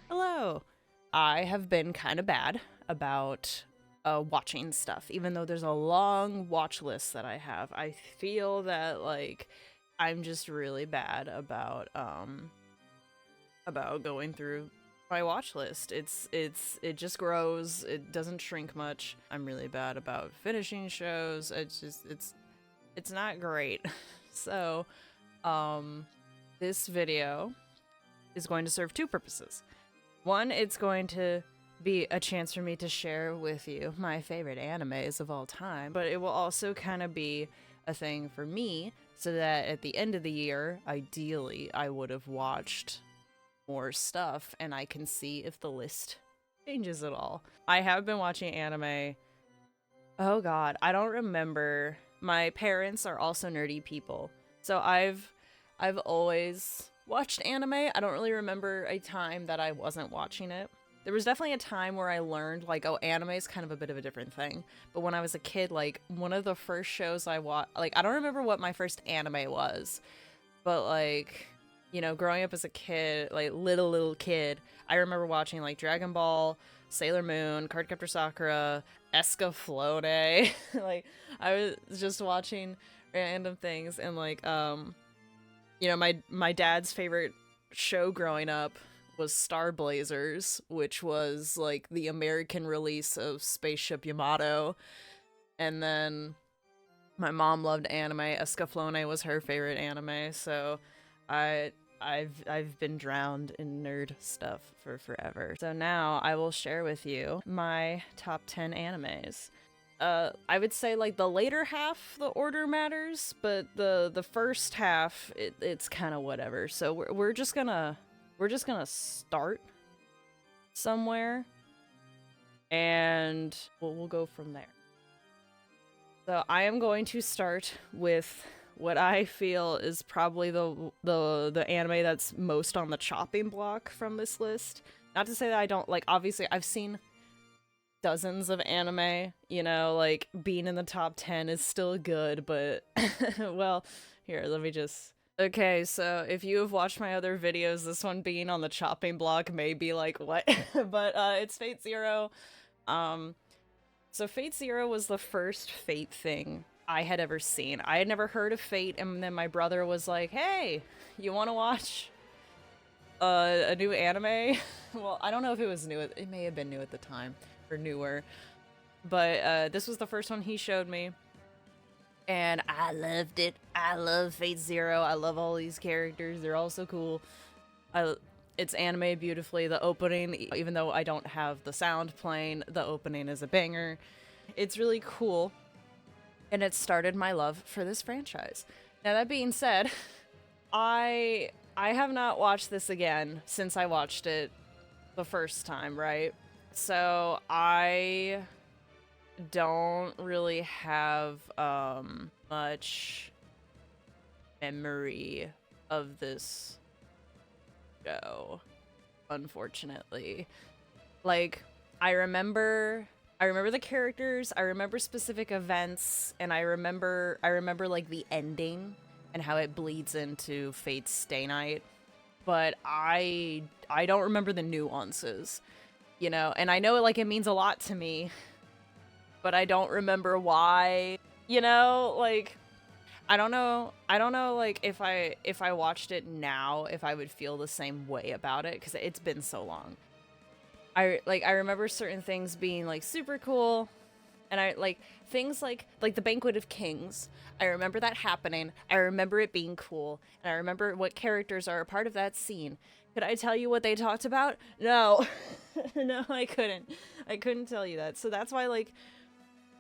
Hello. I have been kind of bad about watching stuff, even though there's a long watch list that I have. I feel that like I'm just really bad about going through my watch list. It just grows. It doesn't shrink much. I'm really bad about finishing shows. It's not great. So, this video is going to serve two purposes. One, it's going to be a chance for me to share with you my favorite animes of all time, but it will also kind of be a thing for me so that at the end of the year, ideally, I would have watched more stuff and I can see if the list changes at all. I have been watching anime. Oh god, I don't remember. My parents are also nerdy people. So I've always watched anime. I don't really remember a time that I wasn't watching it. There was definitely a time where I learned, like, oh, anime is kind of a bit of a different thing. But when I was a kid, like, one of the first shows I watched, like, I don't remember what my first anime was, but, like, you know, growing up as a kid, like, little kid, I remember watching, like, Dragon Ball, Sailor Moon, Cardcaptor Sakura, Escaflowne. Like, I was just watching random things, and, like, you know, my dad's favorite show growing up was Star Blazers, which was like the American release of Spaceship Yamato. And then my mom loved anime. Escaflowne was her favorite anime, so I've been drowned in nerd stuff for forever. So now I will share with you my top 10 animes. I would say like the later half, the order matters, but the first half, it's kind of whatever. So we're just gonna start somewhere, and we'll go from there. So I am going to start with what I feel is probably the anime that's most on the chopping block from this list. Not to say that I don't like. Obviously, I've seen dozens of anime, you know, like being in the top 10 is still good, but well, here, let me just. Okay, so if you have watched my other videos, this one being on the chopping block may be like, what? But it's Fate Zero. So Fate Zero was the first Fate thing I had ever seen. I had never heard of Fate, and then my brother was like, hey, you want to watch a new anime? Well, I don't know if it was new. It may have been new at the time. Or newer, but this was the first one he showed me, and I loved it. I love Fate Zero. I love all these characters. They're all so cool. It's animated beautifully. The opening, even though I don't have the sound playing, the opening is a banger. It's really cool, and it started my love for this franchise. Now that being said, I have not watched this again since I watched it the first time, right? So I don't really have much memory of this show, unfortunately. Like, I remember the characters, I remember specific events, and I remember like the ending and how it bleeds into Fate's Stay Night, but I don't remember the nuances. You know, and I know like it means a lot to me, but I don't remember why, you know, like I don't know like if I watched it now, if I would feel the same way about it, because it's been so long. I remember certain things being like super cool, and I like things like the Banquet of Kings. I remember that happening. I remember it being cool, and I remember what characters are a part of that scene. Could I tell you what they talked about? No. No, I couldn't. I couldn't tell you that. So that's why, like,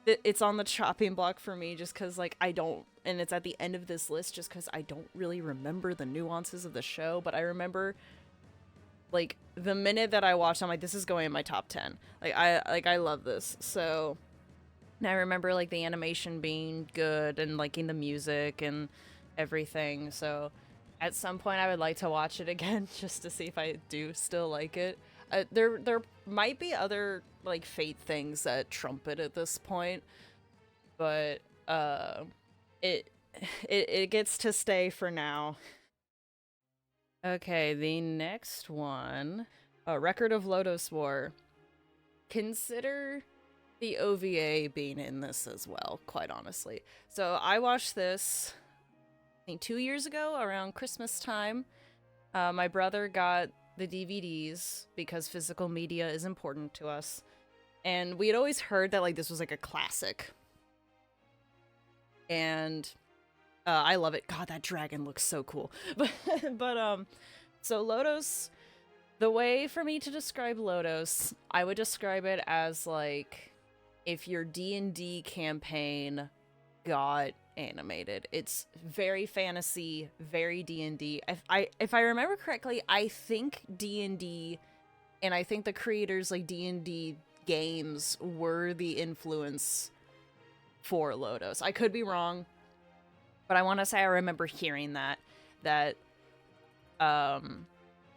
it's on the chopping block for me, just because, like, I don't, and it's at the end of this list just because I don't really remember the nuances of the show, but I remember, like, the minute that I watched, I'm like, this is going in my top 10. I love this. So, and I remember, like, the animation being good and liking the music and everything, so at some point, I would like to watch it again just to see if I do still like it. There might be other like Fate things that trump it at this point, but it gets to stay for now. Okay, the next one, Record of Lodoss War. Consider the OVA being in this as well, quite honestly. So I watched this, I think 2 years ago, around Christmas time. My brother got the DVDs because physical media is important to us. And we had always heard that like this was like a classic. And I love it. God, that dragon looks so cool. But so Lodoss, the way for me to describe Lodoss, I would describe it as like if your D&D campaign got animated. It's very fantasy, very D&D. If I remember correctly, I think D&D and I think the creators like D&D games were the influence for Lodoss. I could be wrong, but I want to say I remember hearing that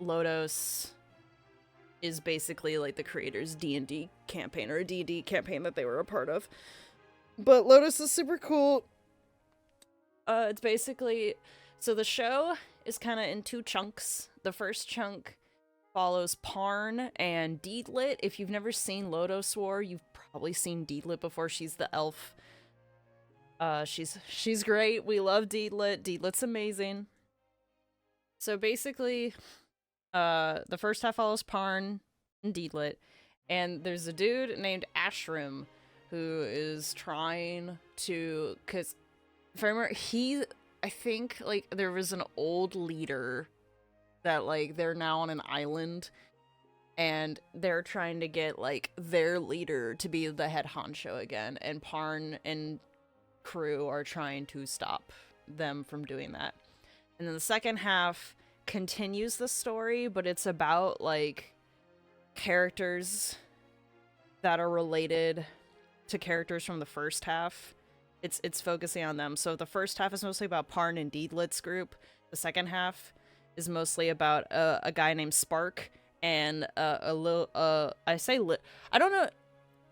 Lodoss is basically like the creators' D&D campaign or a D&D campaign that they were a part of. But Lodoss is super cool. It's basically, so the show is kind of in two chunks. The first chunk follows Parn and Deedlit. If you've never seen Lodoss War, you've probably seen Deedlit before. She's the elf. She's great. We love Deedlit. Deedlit's amazing. So basically, the first half follows Parn and Deedlit, and there's a dude named Ashram who is trying to, cause if I remember, I think like there was an old leader that like they're now on an island, and they're trying to get like their leader to be the head honcho again, and Parn and crew are trying to stop them from doing that. And then the second half continues the story, but it's about like characters that are related to characters from the first half. It's focusing on them. So the first half is mostly about Parn and Deedlit's group. The second half is mostly about a guy named Spark and I don't know,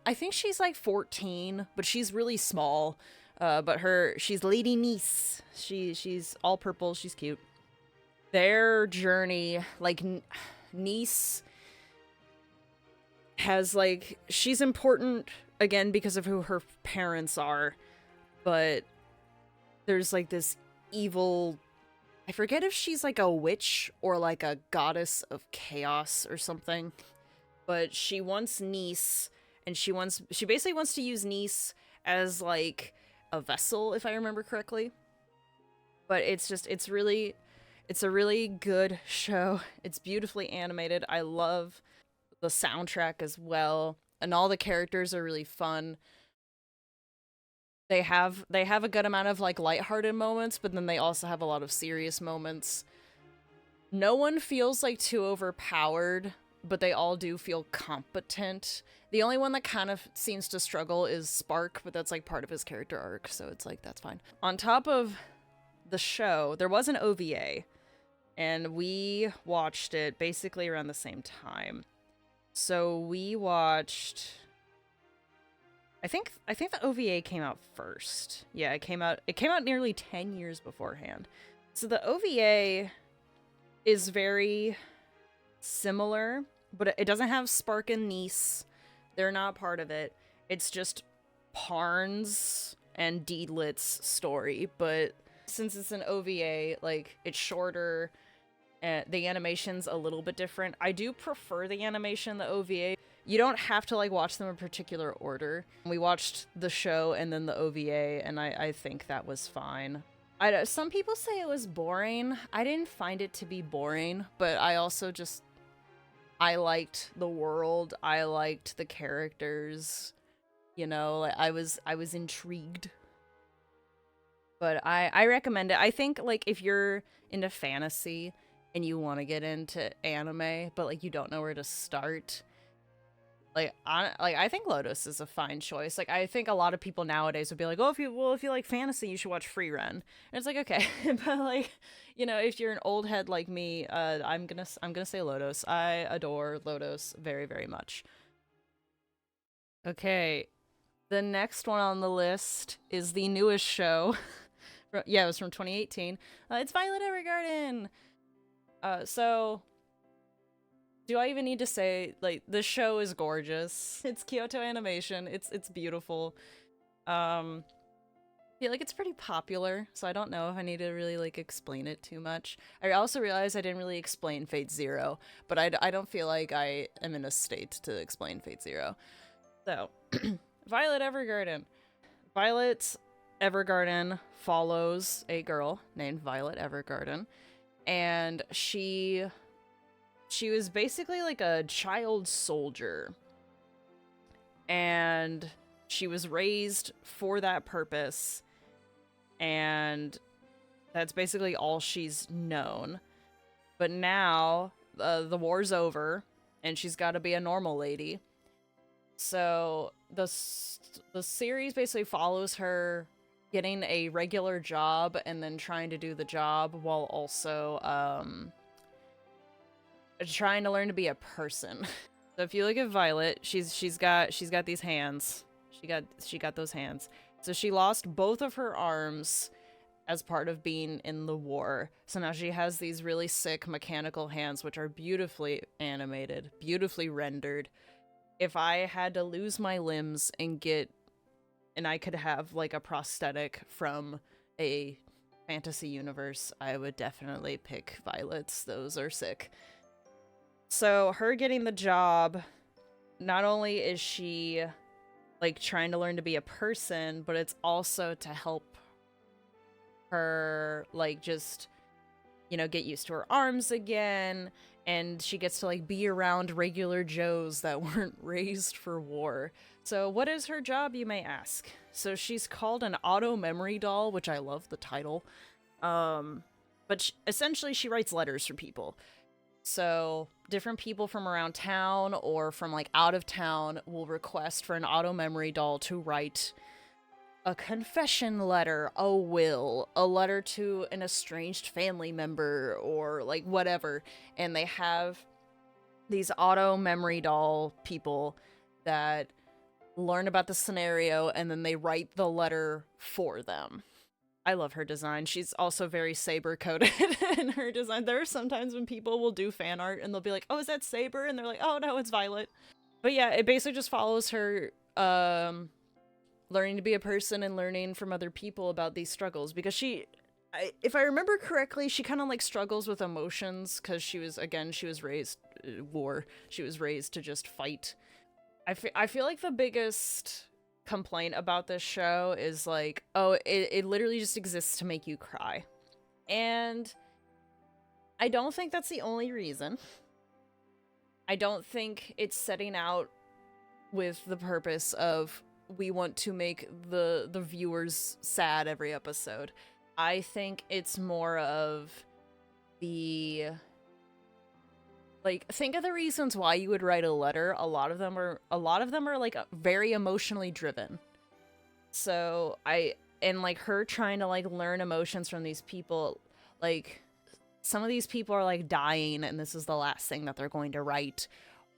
I think she's like 14, but she's really small. But she's Lady Nice. She's all purple. She's cute. Their journey, like Nice has like, she's important again because of who her parents are, but there's like this evil, I forget if she's like a witch or like a goddess of chaos or something, but she wants Nice, and she basically wants to use Nice as like a vessel, if I remember correctly. But it's a really good show. It's beautifully animated. I love the soundtrack as well, and all the characters are really fun. They have a good amount of like lighthearted moments, but then they also have a lot of serious moments. No one feels like too overpowered, but they all do feel competent. The only one that kind of seems to struggle is Spark, but that's like part of his character arc, so it's like, that's fine. On top of the show, there was an OVA, and we watched it basically around the same time. So we watched, I think the OVA came out first. Yeah, it came out nearly 10 years beforehand. So the OVA is very similar, but it doesn't have Spark and Nice. They're not part of it. It's just Parn's and Deedlit's story, but since it's an OVA, like, it's shorter, and the animation's a little bit different. I do prefer the animation, the OVA. You don't have to like watch them in particular order. We watched the show and then the OVA, and I think that was fine. Some people say it was boring. I didn't find it to be boring, but I also I liked the world. I liked the characters. You know, like, I was intrigued. But I recommend it. I think like if you're into fantasy and you want to get into anime, but like you don't know where to start, I think Lodoss is a fine choice. Like, I think a lot of people nowadays would be like, oh, if you like fantasy, you should watch Free Run. And it's like, okay, but like, you know, if you're an old head like me, I'm gonna say Lodoss. I adore Lodoss very, very much. Okay, the next one on the list is the newest show. Yeah, it was from 2018. It's Violet Evergarden. So do I even need to say, like, this show is gorgeous. It's Kyoto Animation. It's beautiful. I feel like it's pretty popular, so I don't know if I need to really, like, explain it too much. I also realized I didn't really explain Fate Zero, but I don't feel like I am in a state to explain Fate Zero. So, Violet Evergarden. Violet Evergarden follows a girl named Violet Evergarden, and she was basically like a child soldier, and she was raised for that purpose, and that's basically all she's known. But now the war's over, and she's got to be a normal lady. So the series basically follows her getting a regular job and then trying to do the job while also trying to learn to be a person. So if you look at Violet, she's got these hands. She got those hands. So she lost both of her arms as part of being in the war. So now she has these really sick mechanical hands, which are beautifully animated, beautifully rendered. If I had to lose my limbs and I could have like a prosthetic from a fantasy universe, I would definitely pick Violet's. Those are sick. So her getting the job, not only is she like trying to learn to be a person, but it's also to help her like just, you know, get used to her arms again, and she gets to like be around regular Joes that weren't raised for war. So what is her job, you may ask? So she's called an auto memory doll, which I love the title. But essentially she writes letters for people. So different people from around town or from like out of town will request for an auto memory doll to write a confession letter, a will, a letter to an estranged family member, or like whatever. And they have these auto memory doll people that learn about the scenario and then they write the letter for them. I love her design. She's also very Saber-coded in her design. There are sometimes when people will do fan art and they'll be like, oh, is that Saber? And they're like, oh, no, it's Violet. But yeah, it basically just follows her learning to be a person and learning from other people about these struggles. Because if I remember correctly, she kind of like struggles with emotions because she was raised She was raised to just fight. I feel like the biggest complaint about this show is like, oh, it literally just exists to make you cry. And I don't think that's the only reason. I don't think it's setting out with the purpose of we want to make the viewers sad every episode. I think it's more of the like, think of the reasons why you would write a letter. A lot of them are like very emotionally driven. So like her trying to like learn emotions from these people, like some of these people are like dying and this is the last thing that they're going to write,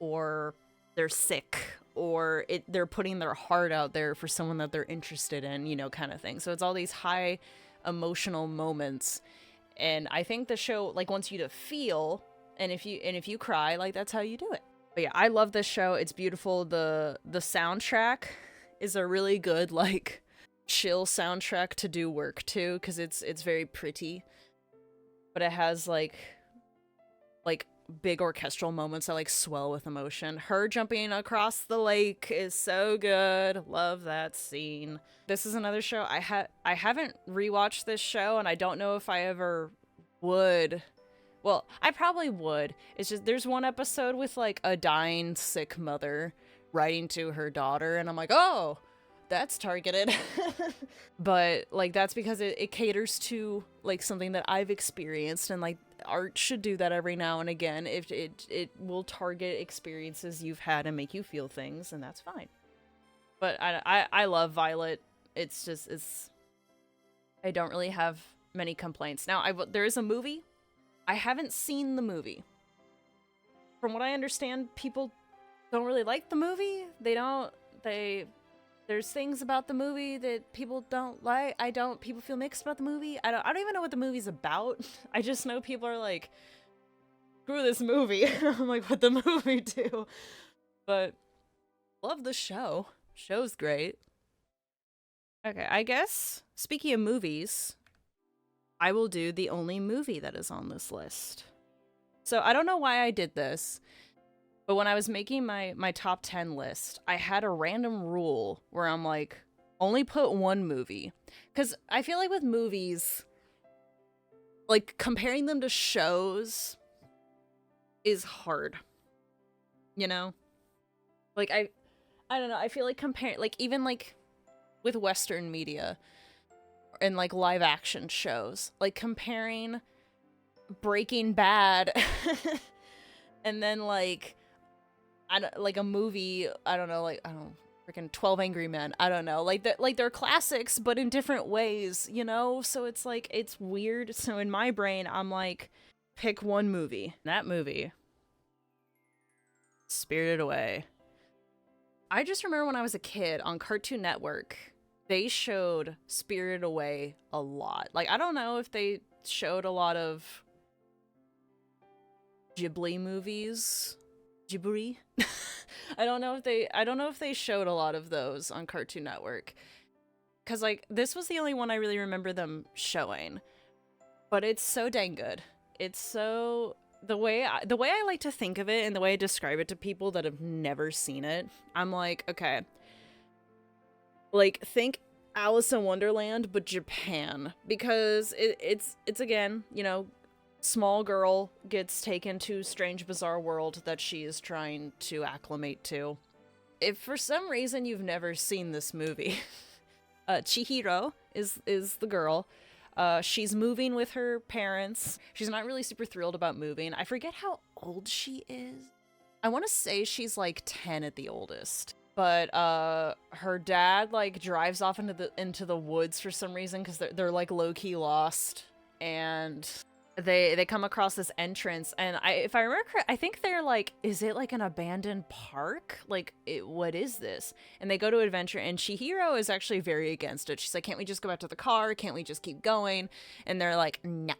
or they're sick, or they're putting their heart out there for someone that they're interested in, you know, kind of thing. So it's all these high emotional moments. And I think the show like wants you to feel. And if you cry, like that's how you do it. But yeah, I love this show. It's beautiful. The soundtrack is a really good like chill soundtrack to do work to, because it's very pretty. But it has like big orchestral moments that like swell with emotion. Her jumping across the lake is so good. Love that scene. This is another show I haven't rewatched this show, and I don't know if I ever would. Well, I probably would. It's just there's one episode with like a dying sick mother writing to her daughter, and I'm like, oh, that's targeted. But like that's because it caters to like something that I've experienced, and like art should do that every now and again. If it will target experiences you've had and make you feel things, and that's fine. But I love Violet. It's I don't really have many complaints. Now there is a movie. I haven't seen the movie. From what I understand, people don't really like the movie. There's things about the movie that people don't like. People feel mixed about the movie. I don't even know what the movie's about. I just know people are like, screw this movie. I'm like, what the movie do? But love the show. Show's great. Okay, I guess speaking of movies, I will do the only movie that is on this list. So I don't know why I did this, but when I was making my top 10 list, I had a random rule where I'm like, only put one movie. Because I feel like with movies, like comparing them to shows is hard. You know? Like I don't know, I feel like like even like with Western media and like live action shows, like comparing Breaking Bad and then like like a movie, I don't know, freaking 12 Angry Men, I don't know, like they're classics but in different ways, you know? So it's like it's weird. So in my brain I'm like, pick one movie. That movie, Spirited Away. I just remember when I was a kid on Cartoon Network, they showed Spirited Away a lot. Like, I don't know if they showed a lot of Ghibli movies. Ghibli? I don't know if they showed a lot of those on Cartoon Network. Cause like this was the only one I really remember them showing. But it's so dang good. It's so the way I like to think of it and the way I describe it to people that have never seen it, I'm like, okay. Like think Alice in Wonderland but Japan, because it's again, you know, small girl gets taken to strange bizarre world that she is trying to acclimate to. If for some reason you've never seen this movie, Chihiro is the girl. She's moving with her parents. She's not really super thrilled about moving. I forget how old she is. I want to say she's like 10 at the oldest. But her dad like drives off into the woods for some reason because they're like low-key lost, and they come across this entrance, and if I remember correct, I think they're like, is it like an abandoned park? Like, what is this? And they go to adventure, and Chihiro is actually very against it. She's like, can't we just go back to the car? Can't we just keep going? And they're like, no.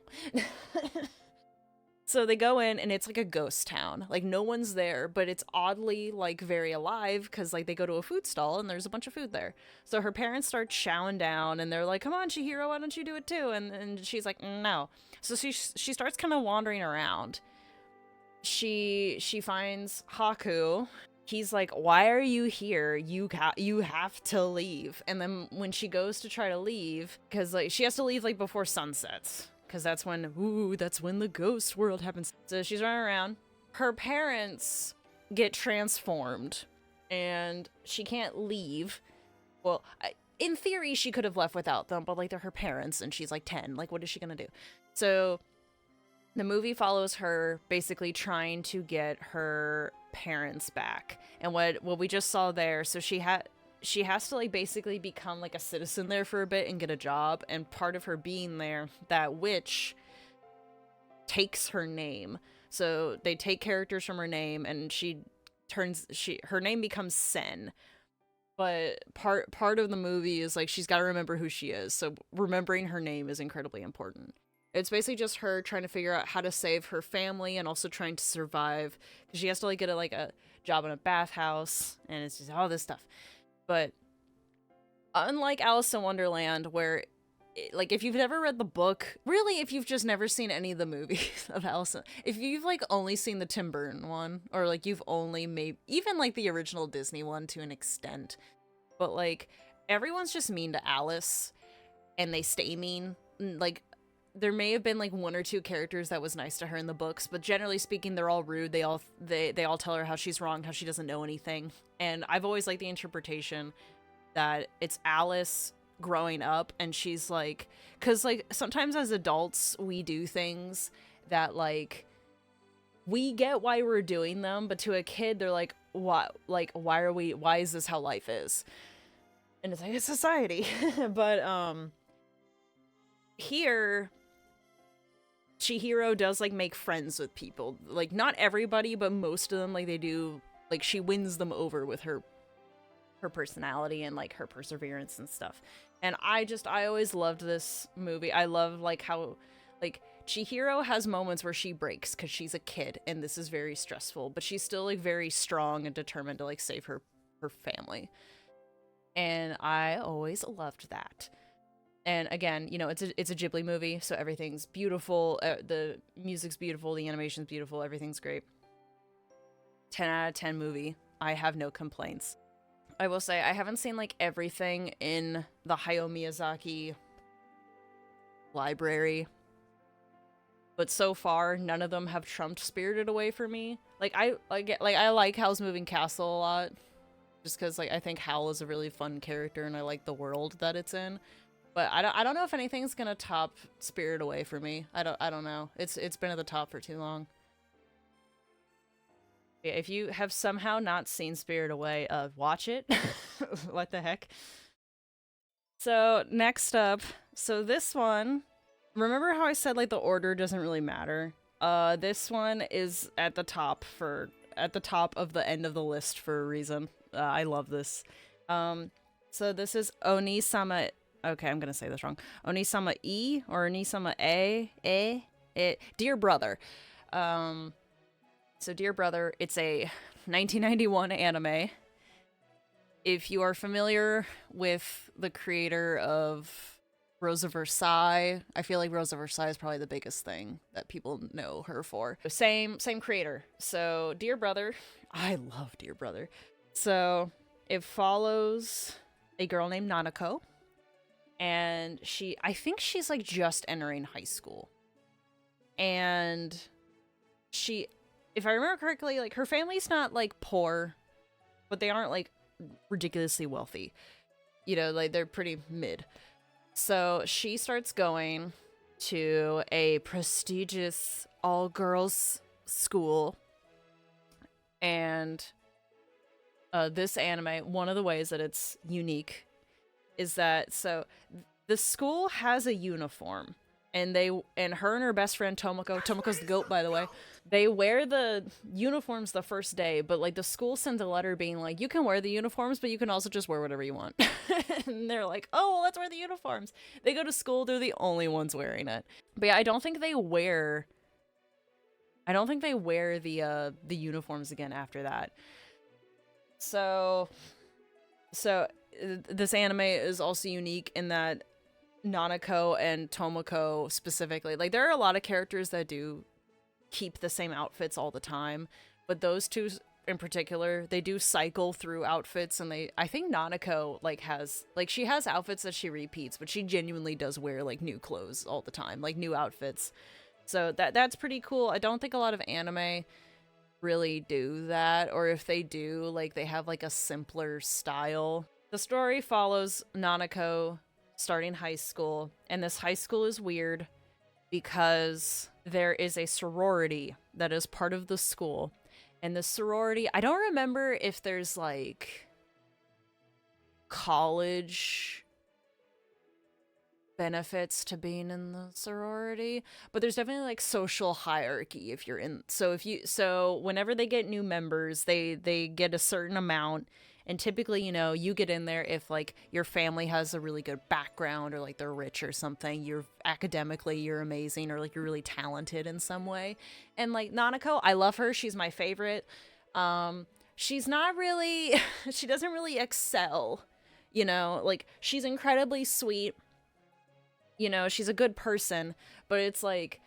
So they go in, and it's like a ghost town. Like, no one's there, but it's oddly, like, very alive, because, like, they go to a food stall, and there's a bunch of food there. So her parents start chowing down, and they're like, come on, Chihiro, why don't you do it too? And she's like, no. So she starts kind of wandering around. She finds Haku. He's like, why are you here? You have to leave. And then when she goes to try to leave, because, like, she has to leave, like, before sunsets. Because that's when the ghost world happens. So she's running around. Her parents get transformed, and she can't leave. Well, in theory, she could have left without them, but, like, they're her parents, and she's, like, 10. Like, what is she gonna do? So the movie follows her basically trying to get her parents back. And what we just saw there, so she has to like basically become like a citizen there for a bit and get a job, and part of her being there, that witch takes her name. So they take characters from her name, and her name becomes Sen. But part of the movie is like she's got to remember who she is. So remembering her name is incredibly important. It's basically just her trying to figure out how to save her family and also trying to survive, because she has to like get a job in a bathhouse, and it's just all this stuff. But unlike Alice in Wonderland, where, like, if you've never read the book, really, if you've just never seen any of the movies of Alice, if you've, like, only seen the Tim Burton one, or, like, you've only made, even, like, the original Disney one to an extent, but, like, everyone's just mean to Alice, and they stay mean. Like, there may have been, like, one or two characters that was nice to her in the books, but generally speaking, they're all rude. They all tell her how she's wrong, how she doesn't know anything. And I've always liked the interpretation that it's Alice growing up, and she's like, because, like, sometimes as adults, we do things that, like, we get why we're doing them, but to a kid, they're like, what? Like, why is this how life is? And it's like, it's society. But, here, Chihiro does, like, make friends with people. Like, not everybody, but most of them, like, they do, like, she wins them over with her personality and, like, her perseverance and stuff. And I always loved this movie. I love, like, how, like, Chihiro has moments where she breaks because she's a kid and this is very stressful, but she's still like very strong and determined to like save her family. And I always loved that. And again, you know, it's a Ghibli movie, so everything's beautiful. The music's beautiful, the animation's beautiful, everything's great. 10 out of 10 movie. I have no complaints. I will say I haven't seen like everything in the Hayao Miyazaki library, but so far none of them have trumped Spirited Away for me. Like I like Howl's Moving Castle a lot, just because like I think Howl is a really fun character and I like the world that it's in. But I don't know if anything's gonna top Spirited Away for me. I don't know. It's been at the top for too long. Yeah, if you have somehow not seen Spirited Away, watch it. What the heck? So next up, so this one, remember how I said like the order doesn't really matter? This one is at the top of the end of the list for a reason. I love this. So this is Oni-sama. Okay, I'm gonna say this wrong. Oni-sama E or Oni-sama Dear Brother. So Dear Brother, it's a 1991 anime. If you are familiar with the creator of Rosa Versailles, I feel like Rosa Versailles is probably the biggest thing that people know her for. Same creator. So Dear Brother, I love Dear Brother. So it follows a girl named Nanako. And I think she's like just entering high school. And if I remember correctly, like her family's not like poor, but they aren't like ridiculously wealthy. You know, like they're pretty mid. So she starts going to a prestigious all-girls school. And this anime, one of the ways that it's unique is that, so the school has a uniform, and her and her best friend Tomoko's the goat, by the way, they wear the uniforms the first day, but like the school sends a letter being like, you can wear the uniforms, but you can also just wear whatever you want. And they're like, oh, well, let's wear the uniforms. They go to school, they're the only ones wearing it. But yeah, I don't think they wear the uniforms again after that. So this anime is also unique in that Nanako and Tomoko specifically, like there are a lot of characters that do keep the same outfits all the time, but those two in particular, they do cycle through outfits, and I think Nanako she has outfits that she repeats, but she genuinely does wear like new clothes all the time, like new outfits. So that's pretty cool. I don't think a lot of anime really do that, or if they do, like they have like a simpler style. The story follows Nanako starting high school, and this high school is weird because there is a sorority that is part of the school. And the sorority, I don't remember if there's like college benefits to being in the sorority, but there's definitely like social hierarchy if you're in. So whenever they get new members, they get a certain amount. And typically, you know, you get in there if, like, your family has a really good background or, like, they're rich or something. You're amazing, or, like, you're really talented in some way. And, like, Nanako, I love her. She's my favorite. She's not really... she doesn't really excel, you know? Like, she's incredibly sweet. You know, she's a good person. But it's, like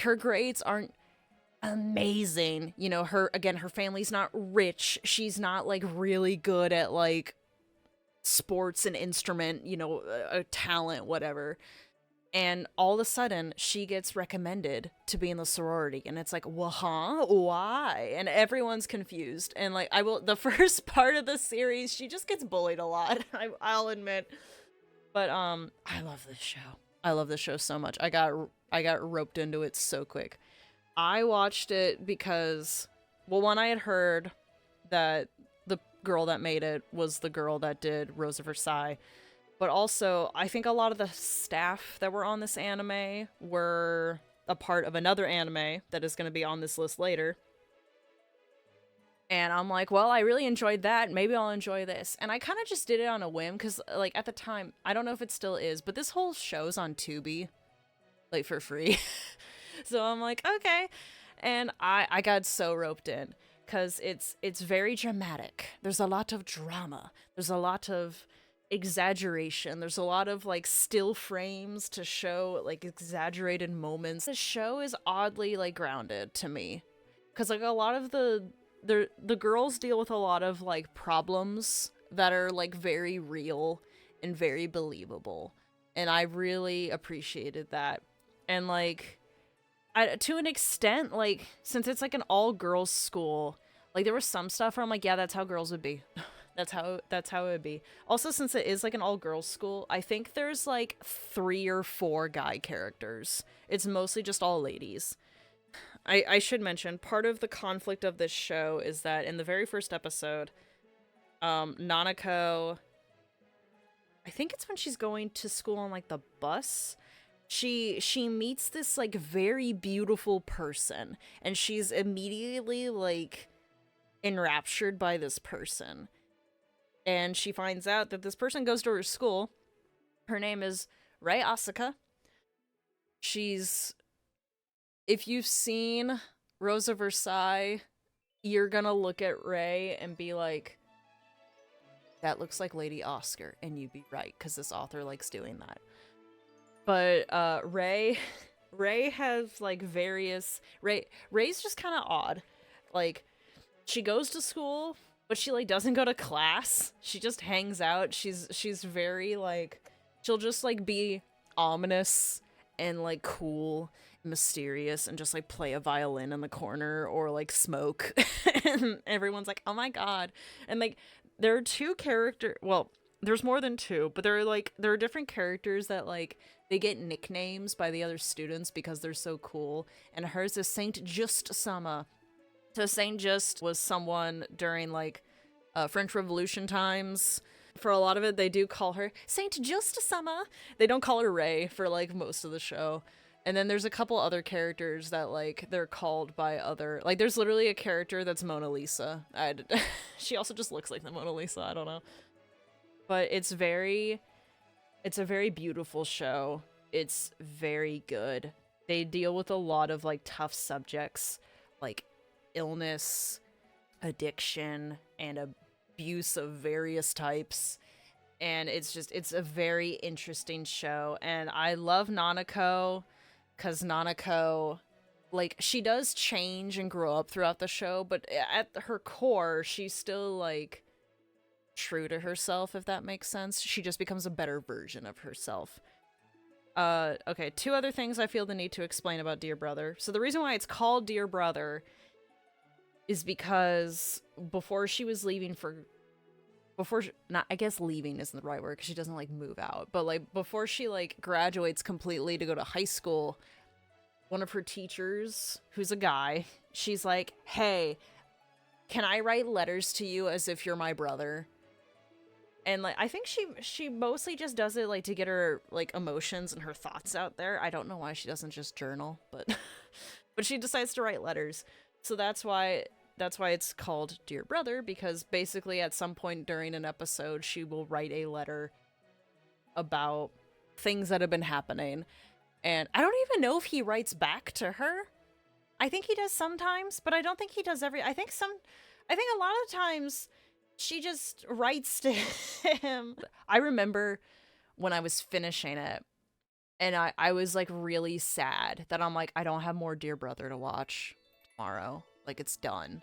her grades aren't amazing. You know, her family's not rich. She's not like really good at like sports and instrument, you know, a talent, whatever. And all of a sudden she gets recommended to be in the sorority, and it's like, well, huh? Why? And everyone's confused. And like, the first part of the series, she just gets bullied a lot. I'll admit. But I love this show. I love this show so much. I got roped into it so quick. I watched it because, well, one, I had heard that the girl that made it was the girl that did Rosa Versailles, but also I think a lot of the staff that were on this anime were a part of another anime that is going to be on this list later. And I'm like, well, I really enjoyed that. Maybe I'll enjoy this. And I kind of just did it on a whim because, like, at the time, I don't know if it still is, but this whole show's on Tubi, like, for free. So I'm like, okay. And I got so roped in because it's very dramatic. There's a lot of drama. There's a lot of exaggeration. There's a lot of like still frames to show like exaggerated moments. The show is oddly like grounded to me because like a lot of the girls deal with a lot of like problems that are like very real and very believable, and I really appreciated that. And like to an extent, like since it's like an all girls school, like there was some stuff where I'm like, yeah, that's how girls would be. That's how it would be. Also, since it is like an all girls school, I think there's like 3 or 4 guy characters. It's mostly just all ladies. I should mention part of the conflict of this show is that in the very first episode, Nanako, I think it's when she's going to school on like the bus, she meets this like very beautiful person, and she's immediately like enraptured by this person. And she finds out that this person goes to her school. Her name is Rei Asuka. She's, if you've seen Rose of Versailles, you're gonna look at Rei and be like, that looks like Lady Oscar, and you'd be right, because this author likes doing that. But Rei has like Rei's just kind of odd. Like, she goes to school, but she like doesn't go to class. She just hangs out. She's very like, she'll just like be ominous and like cool and mysterious and just like play a violin in the corner or like smoke. And everyone's like, oh my god. And like there are 2 characters, well, there's more than 2, but there are different characters that like they get nicknames by the other students because they're so cool. And hers is Saint Just Sama. So Saint Just was someone during like French Revolution times. For a lot of it, they do call her Saint Just Sama. They don't call her Rei for like most of the show. And then there's a couple other characters that like they're called by other, like there's literally a character that's Mona Lisa. She also just looks like the Mona Lisa. I don't know. But it's a very beautiful show. It's very good. They deal with a lot of like tough subjects like illness, addiction, and abuse of various types. And it's a very interesting show. And I love Nanako because Nanako, like, she does change and grow up throughout the show, but at her core, she's still like true to herself, if that makes sense. She just becomes a better version of herself. Okay, 2 other things I feel the need to explain about Dear Brother. So the reason why it's called Dear Brother is because before she was leaving I guess leaving isn't the right word because she doesn't like move out, but like before she like graduates completely to go to high school, one of her teachers, who's a guy, she's like, hey, can I write letters to you as if you're my brother? And like I think she mostly just does it like to get her like emotions and her thoughts out there. I don't know why she doesn't just journal, but but she decides to write letters. So that's why it's called Dear Brother, because basically at some point during an episode she will write a letter about things that have been happening. And I don't even know if he writes back to her. I think he does sometimes, but I don't think he does I think a lot of times she just writes to him. I remember when I was finishing it and I was like really sad that I'm like, I don't have more Dear Brother to watch tomorrow. Like, it's done.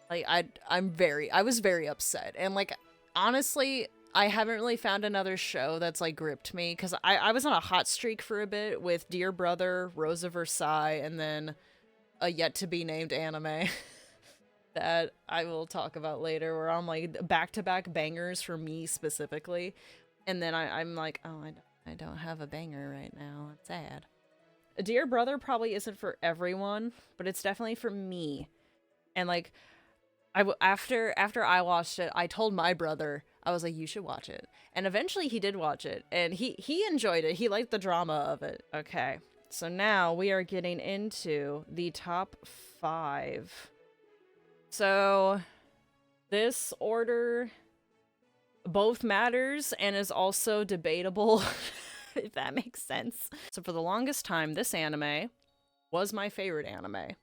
Like, I was very upset. And like, honestly, I haven't really found another show that's like gripped me, because I was on a hot streak for a bit with Dear Brother, Rose of Versailles, and then a yet to be named anime that I will talk about later, where I'm like back-to-back bangers for me specifically. And then I'm like, oh, I don't have a banger right now. It's sad. Dear Brother probably isn't for everyone, but it's definitely for me. And like, after I watched it, I told my brother, I was like, you should watch it. And eventually he did watch it, and he enjoyed it. He liked the drama of it. Okay, so now we are getting into the top 5. So this order both matters and is also debatable, if that makes sense. So for the longest time, this anime was my favorite anime.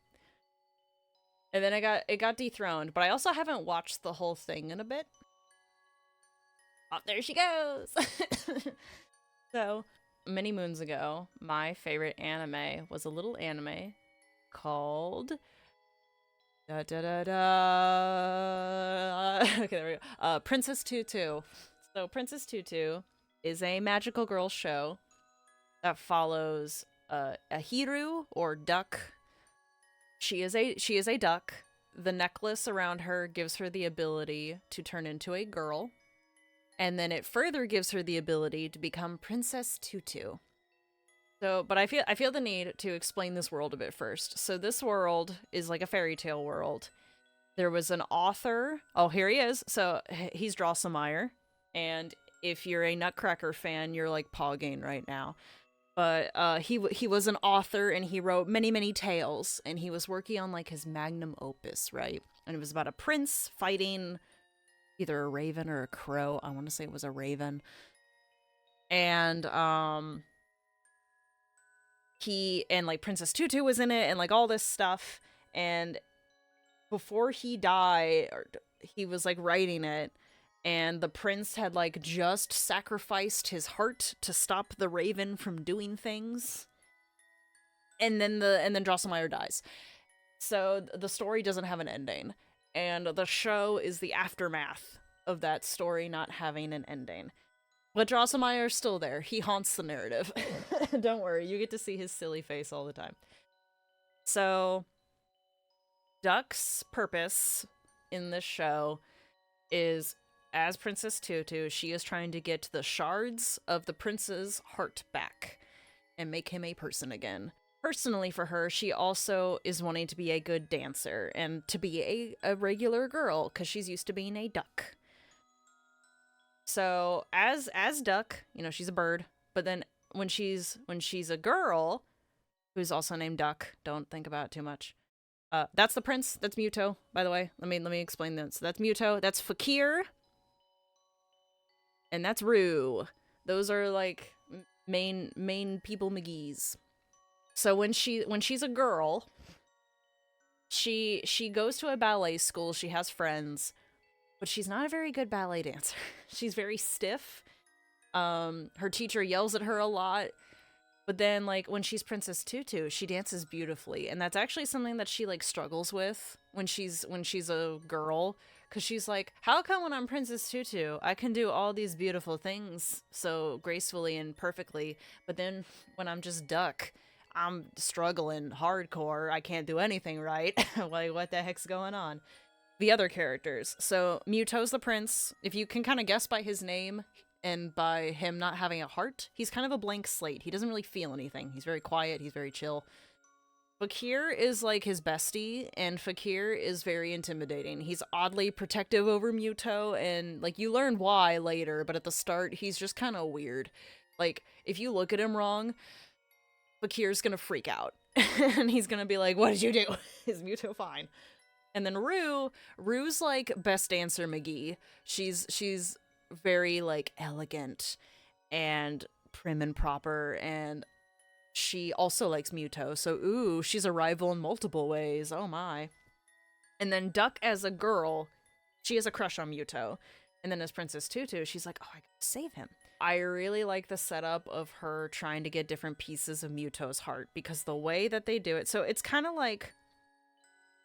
And then it got dethroned, but I also haven't watched the whole thing in a bit. Oh, there she goes. So, many moons ago, my favorite anime was a little anime called da da da da. Okay, there we go. Princess Tutu. So, Princess Tutu is a magical girl show that follows a Hiru or duck. She is a duck. The necklace around her gives her the ability to turn into a girl, and then it further gives her the ability to become Princess Tutu. So, but I feel the need to explain this world a bit first. So this world is like a fairy tale world. There was an author. Oh, here he is. So he's Drosselmeyer, and if you're a Nutcracker fan, you're like pogging right now. But he was an author, and he wrote many tales, and he was working on like his magnum opus, right? And it was about a prince fighting either a raven or a crow. I want to say it was a raven. And like Princess Tutu was in it, and like all this stuff. And before he died, he was like writing it, and the prince had like just sacrificed his heart to stop the raven from doing things. And then Drosselmeyer dies. So the story doesn't have an ending. And the show is the aftermath of that story not having an ending. But Drosselmeyer's still there. He haunts the narrative. Don't worry, you get to see his silly face all the time. So, Duck's purpose in this show is, as Princess Tutu, she is trying to get the shards of the prince's heart back and make him a person again. Personally, for her, she also is wanting to be a good dancer and to be a regular girl because she's used to being a duck. So as Duck, you know, she's a bird, but then when she's a girl, who's also named Duck, don't think about it too much. That's the prince. That's Muto, by the way. Let me explain this. So that's Muto. That's Fakir, and that's Rue. Those are like main people McGee's. So when she's a girl, she goes to a ballet school. She has friends, but she's not a very good ballet dancer. She's very stiff. Her teacher yells at her a lot. But then, like, when she's Princess Tutu, she dances beautifully. And that's actually something that she, like, struggles with when she's a girl. Because she's like, how come when I'm Princess Tutu, I can do all these beautiful things so gracefully and perfectly, but then when I'm just Duck, I'm struggling hardcore. I can't do anything right. Like, what the heck's going on? The other characters. So, Muto's the prince. If you can kind of guess by his name and by him not having a heart, he's kind of a blank slate. He doesn't really feel anything. He's very quiet. He's very chill. Fakir is like his bestie, and Fakir is very intimidating. He's oddly protective over Muto, and like you learn why later, but at the start, he's just kind of weird. Like, if you look at him wrong, Fakir's gonna freak out. And he's gonna be like, what did you do? Is Muto fine? And then Rue's like best dancer McGee. She's very like elegant and prim and proper, and she also likes Muto. So ooh, she's a rival in multiple ways. Oh my. And then Duck as a girl, she has a crush on Muto. And then as Princess Tutu, she's like, oh, I gotta save him. I really like the setup of her trying to get different pieces of Muto's heart, because the way that they do it, so it's kind of like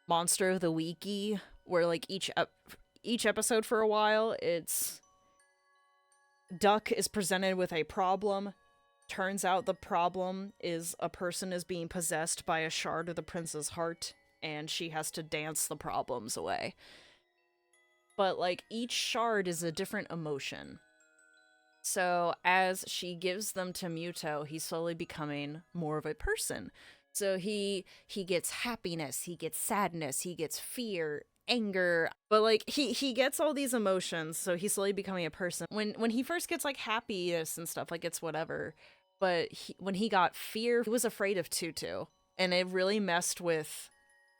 Monster of the Weeky, where like each episode for a while, it's Duck is presented with a problem. Turns out the problem is a person is being possessed by a shard of the prince's heart, and she has to dance the problems away. But like each shard is a different emotion. So as she gives them to Muto, he's slowly becoming more of a person. So he gets happiness, he gets sadness, he gets fear, anger, but like he gets all these emotions, so he's slowly becoming a person. When he first gets like happiness and stuff, like it's whatever, but when he got fear, he was afraid of Tutu, and it really messed with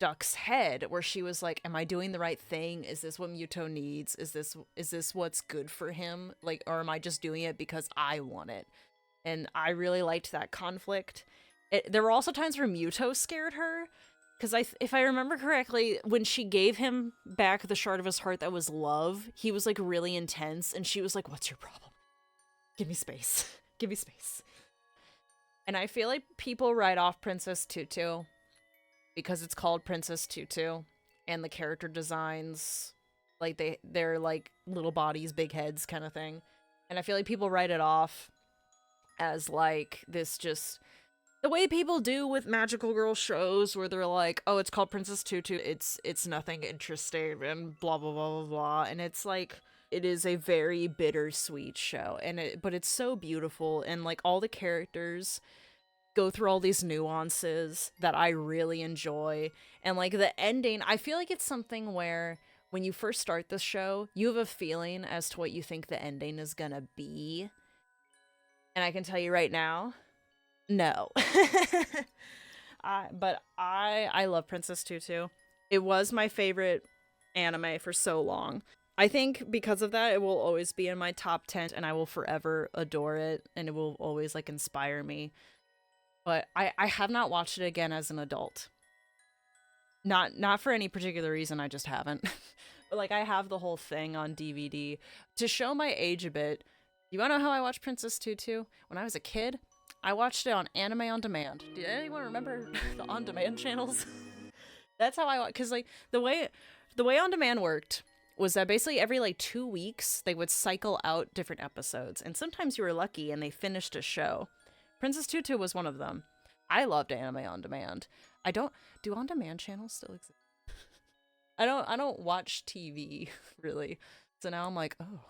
Duck's head, where she was like, am I doing the right thing? Is this what Muto needs? Is this what's good for him? Like, or am I just doing it because I want it? And I really liked that conflict. There were also times where Muto scared her. Because if I remember correctly, when she gave him back the shard of his heart that was love, he was like really intense, and she was like, "What's your problem? Give me space. Give me space." And I feel like people write off Princess Tutu because it's called Princess Tutu, and the character designs, like they're like little bodies, big heads kind of thing. And I feel like people write it off as like this just the way people do with magical girl shows where they're like, oh, it's called Princess Tutu, it's nothing interesting and blah blah blah blah blah. And it's like it is a very bittersweet show, but it's so beautiful, and like all the characters go through all these nuances that I really enjoy. And like the ending, I feel like it's something where when you first start the show, you have a feeling as to what you think the ending is gonna be. And I can tell you right now, no. I love Princess Tutu. It was my favorite anime for so long. I think because of that, it will always be in my top 10, and I will forever adore it, and it will always like inspire me. But I have not watched it again as an adult. Not for any particular reason, I just haven't. But like I have the whole thing on DVD. To show my age a bit, you wanna know how I watched Princess Tutu? When I was a kid, I watched it on Anime on Demand. Did anyone remember the on demand channels? That's how I watched, cause like the way on demand worked was that basically every like 2 weeks they would cycle out different episodes, and sometimes you were lucky and they finished a show. Princess Tutu was one of them. I loved Anime on Demand. Do on demand channels still exist? I don't watch TV really. So now I'm like, oh.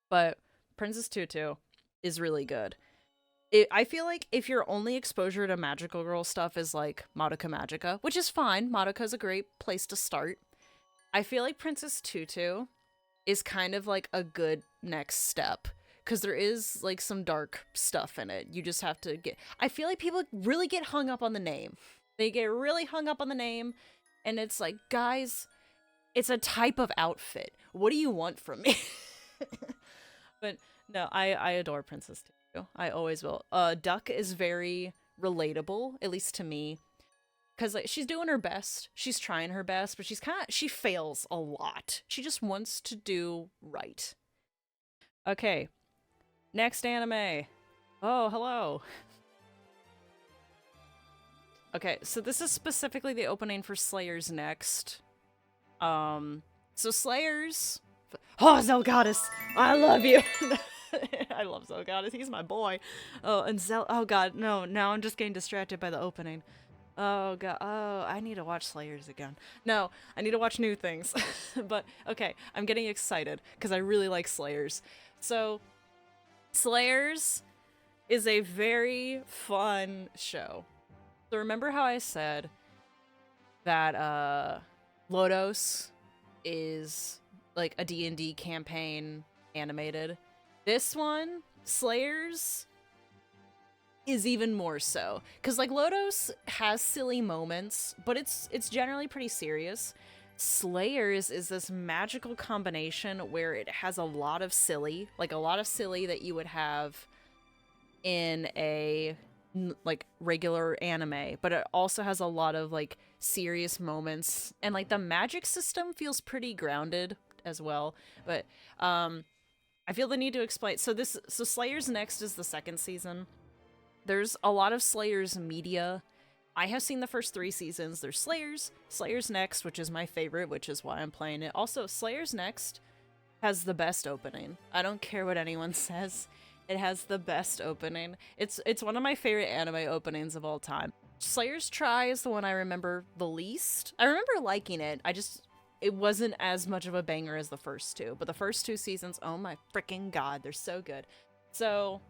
But Princess Tutu is really good. I feel like if your only exposure to magical girl stuff is like Madoka Magica, which is fine, Madoka's a great place to start. I feel like Princess Tutu is kind of like a good next step, because there is like some dark stuff in it. You just have to I feel like people really get hung up on the name. They get really hung up on the name, and it's like, guys, it's a type of outfit. What do you want from me? But no, I adore Princess Tutu. I always will. Duck is very relatable, at least to me, because like she's doing her best. She's trying her best, but she fails a lot. She just wants to do right. Okay. Next anime. Oh, hello. Okay, so this is specifically the opening for Slayers Next. So Slayers... Oh, Zelgoddess! I love you! I love Zelgoddess, he's my boy. Oh, and oh god, no, now I'm just getting distracted by the opening. Oh god, oh, I need to watch Slayers again. No, I need to watch new things. But, okay, I'm getting excited, because I really like Slayers. So... Slayers is a very fun show. So remember how I said that Lodos is like a D&D campaign animated? This one, Slayers, is even more so. Because like Lodos has silly moments, but it's generally pretty serious. Slayers is this magical combination where it has a lot of silly, like a lot of silly that you would have in a like regular anime, but it also has a lot of like serious moments, and like the magic system feels pretty grounded as well. But I feel the need to explain. So Slayers Next is the second season. There's a lot of Slayers media. I have seen the first 3 seasons. There's Slayers Next, which is my favorite, which is why I'm playing it. Also, Slayers Next has the best opening. I don't care what anyone says. It has the best opening. It's one of my favorite anime openings of all time. Slayers Try is the one I remember the least. I remember liking it. It wasn't as much of a banger as the first 2, but the first 2 seasons, oh my freaking god, they're so good. So,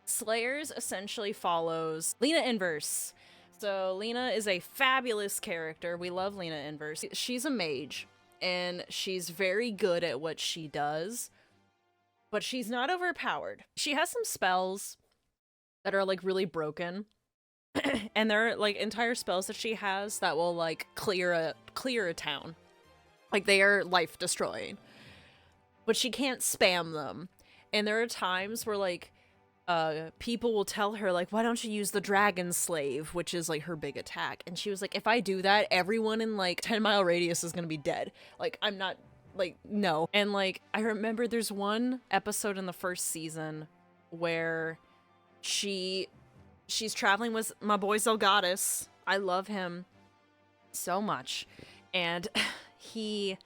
Slayers essentially follows Lena Inverse. So Lena is a fabulous character. We love Lena Inverse. She's a mage, and she's very good at what she does, but she's not overpowered. She has some spells that are like really broken, and there are like entire spells that she has that will like clear a town. Like they are life destroying, but she can't spam them. And there are times where like people will tell her like, why don't you use the dragon slave, which is like her big attack, and she was like, if I do that, everyone in like 10-mile radius is gonna be dead. Like, I'm not, like, no. And like, I remember there's one episode in the first season where she's traveling with my boy Zelgadis. I love him so much. And he,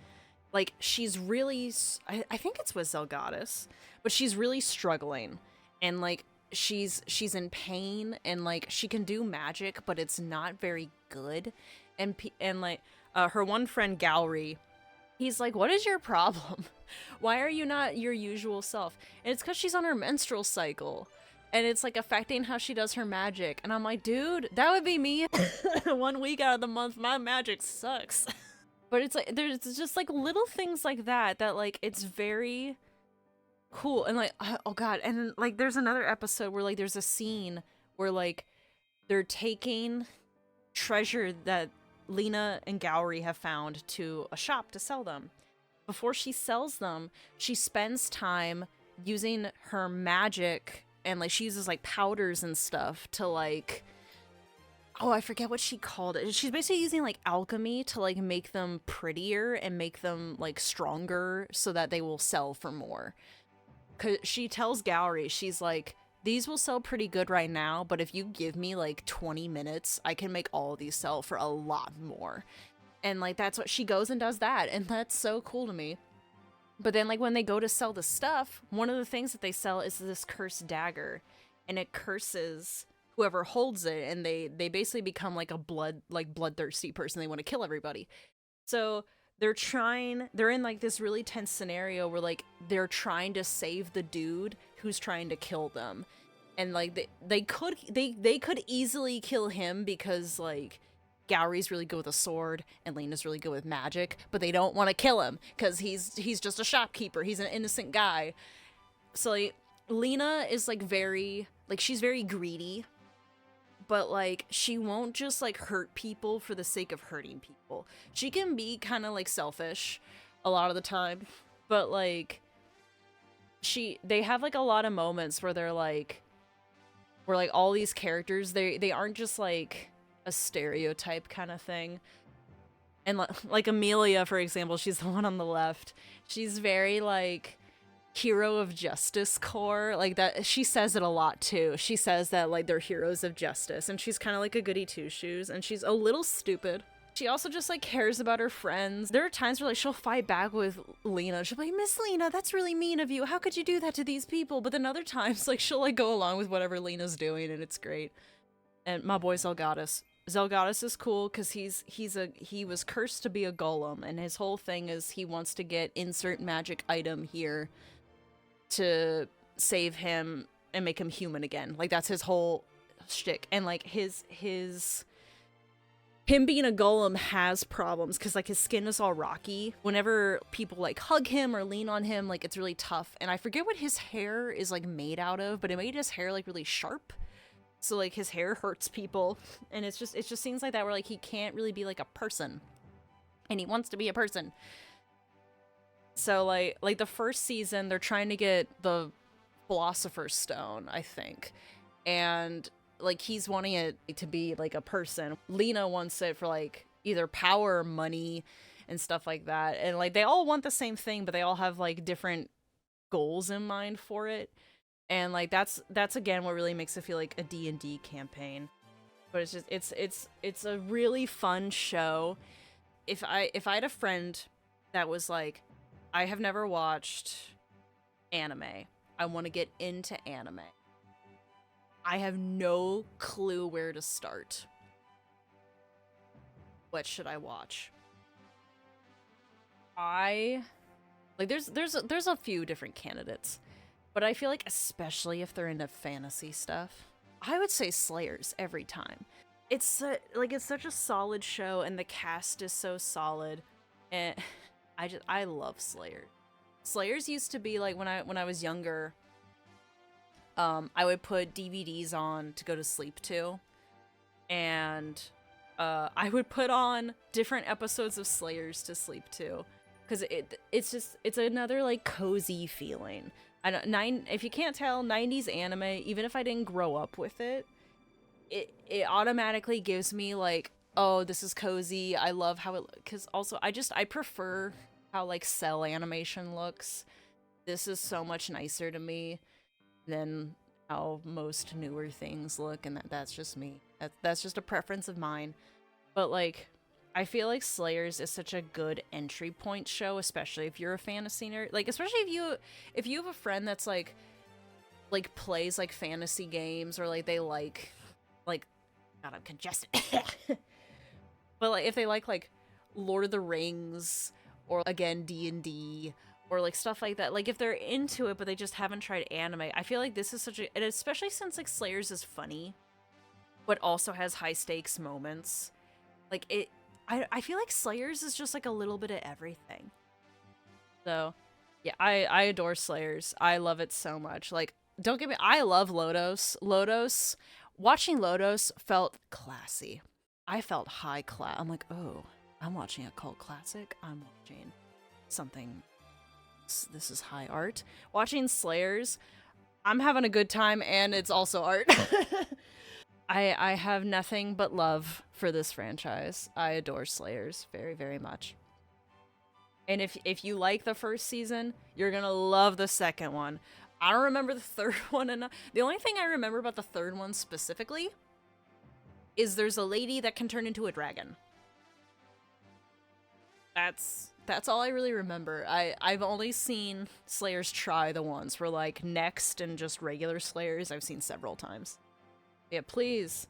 like, she's really, I think it's with Zelgadis, but she's really struggling. And like, she's in pain, and like, she can do magic, but it's not very good. And like, her one friend Gallery, he's like, what is your problem? Why are you not your usual self? And it's because she's on her menstrual cycle, and it's like affecting how she does her magic. And I'm like, dude, that would be me 1 week out of the month. My magic sucks. But it's like, there's just like little things like that like, it's very cool. And like, oh god, and like, there's another episode where like, there's a scene where like, they're taking treasure that Lena and Gowry have found to a shop to sell them. Before she sells them, she spends time using her magic, and like, she uses like powders and stuff to like, oh, I forget what she called it. She's basically using like alchemy to like make them prettier and make them like stronger so that they will sell for more. Cause she tells Gowry, she's like, these will sell pretty good right now, but if you give me like 20 minutes, I can make all of these sell for a lot more. And like, that's what she goes and does that. And that's so cool to me. But then like, when they go to sell the stuff, one of the things that they sell is this cursed dagger, and it curses whoever holds it. And they basically become like a bloodthirsty person. They want to kill everybody. So they're in like this really tense scenario where like, they're trying to save the dude who's trying to kill them. And like, they could easily kill him because like, Gowry's really good with a sword and Lena's really good with magic, but they don't want to kill him because he's just a shopkeeper. He's an innocent guy. So like, Lena is like she's very greedy, but like, she won't just like hurt people for the sake of hurting people. She can be kind of like selfish a lot of the time, but like, they have like a lot of moments where they're like, where like all these characters, they aren't just like a stereotype kind of thing. And like Amelia, for example, she's the one on the left. She's very like hero of justice core, like that. She says it a lot too. She says that like, they're heroes of justice, and she's kind of like a goody two shoes, and she's a little stupid. She also just like cares about her friends. There are times where like, she'll fight back with Lena. She'll be like, Miss Lena, that's really mean of you. How could you do that to these people? But then other times like, she'll like go along with whatever Lena's doing, and it's great. And my boy Zelgadis is cool because he was cursed to be a golem, and his whole thing is he wants to get insert magic item here to save him and make him human again. Like, that's his whole shtick. And like, him being a golem has problems because like, his skin is all rocky. Whenever people like hug him or lean on him, like, it's really tough. And I forget what his hair is like made out of, but it made his hair like really sharp. So like, his hair hurts people, and it just seems like that, where like, he can't really be like a person, and he wants to be a person. So like the first season, they're trying to get the Philosopher's Stone, I think, and like, he's wanting it to be like a person. Lena wants it for like either power or money and stuff like that. And like, they all want the same thing, but they all have like different goals in mind for it. And like, that's again what really makes it feel like a D&D campaign. But it's just, it's a really fun show. If I had a friend that was like, I have never watched anime, I want to get into anime, I have no clue where to start. What should I watch? There's a few different candidates. But I feel like, especially if they're into fantasy stuff, I would say Slayers every time. It's such a solid show, and the cast is so solid, and I love Slayers. Slayers used to be like, when I was younger, I would put DVDs on to go to sleep to, and I would put on different episodes of Slayers to sleep to, because it's another like cozy feeling. I don't if you can't tell, 90s anime, even if I didn't grow up with it, it automatically gives me like, oh, this is cozy. I love how it, because also I prefer how like cell animation looks. This is so much nicer to me than how most newer things look, and that's just me. That's just a preference of mine. But like, I feel like Slayers is such a good entry point show, especially if you're a fantasy nerd. Like, especially if you have a friend that's like plays like fantasy games, or like they like God, I'm congested. But like if they like Lord of the Rings, or again D&D, or like stuff like that, like if they're into it but they just haven't tried anime, I feel like this is such a, and especially since like Slayers is funny but also has high stakes moments, like I feel like Slayers is just like a little bit of everything. So yeah, I adore Slayers. I love it so much. Like, don't get me, I love Lodos. Watching Lodos felt classy. I felt high class. I'm like, oh, I'm watching a cult classic. I'm watching something. This is high art. Watching Slayers, I'm having a good time, and it's also art. I have nothing but love for this franchise. I adore Slayers very, very much. And if you like the first season, you're gonna love the second one. I don't remember the third one enough. The only thing I remember about the third one specifically is there's a lady that can turn into a dragon. That's all I really remember. I've only seen Slayers try the ones for like Next and just regular Slayers. I've seen several times. Yeah, please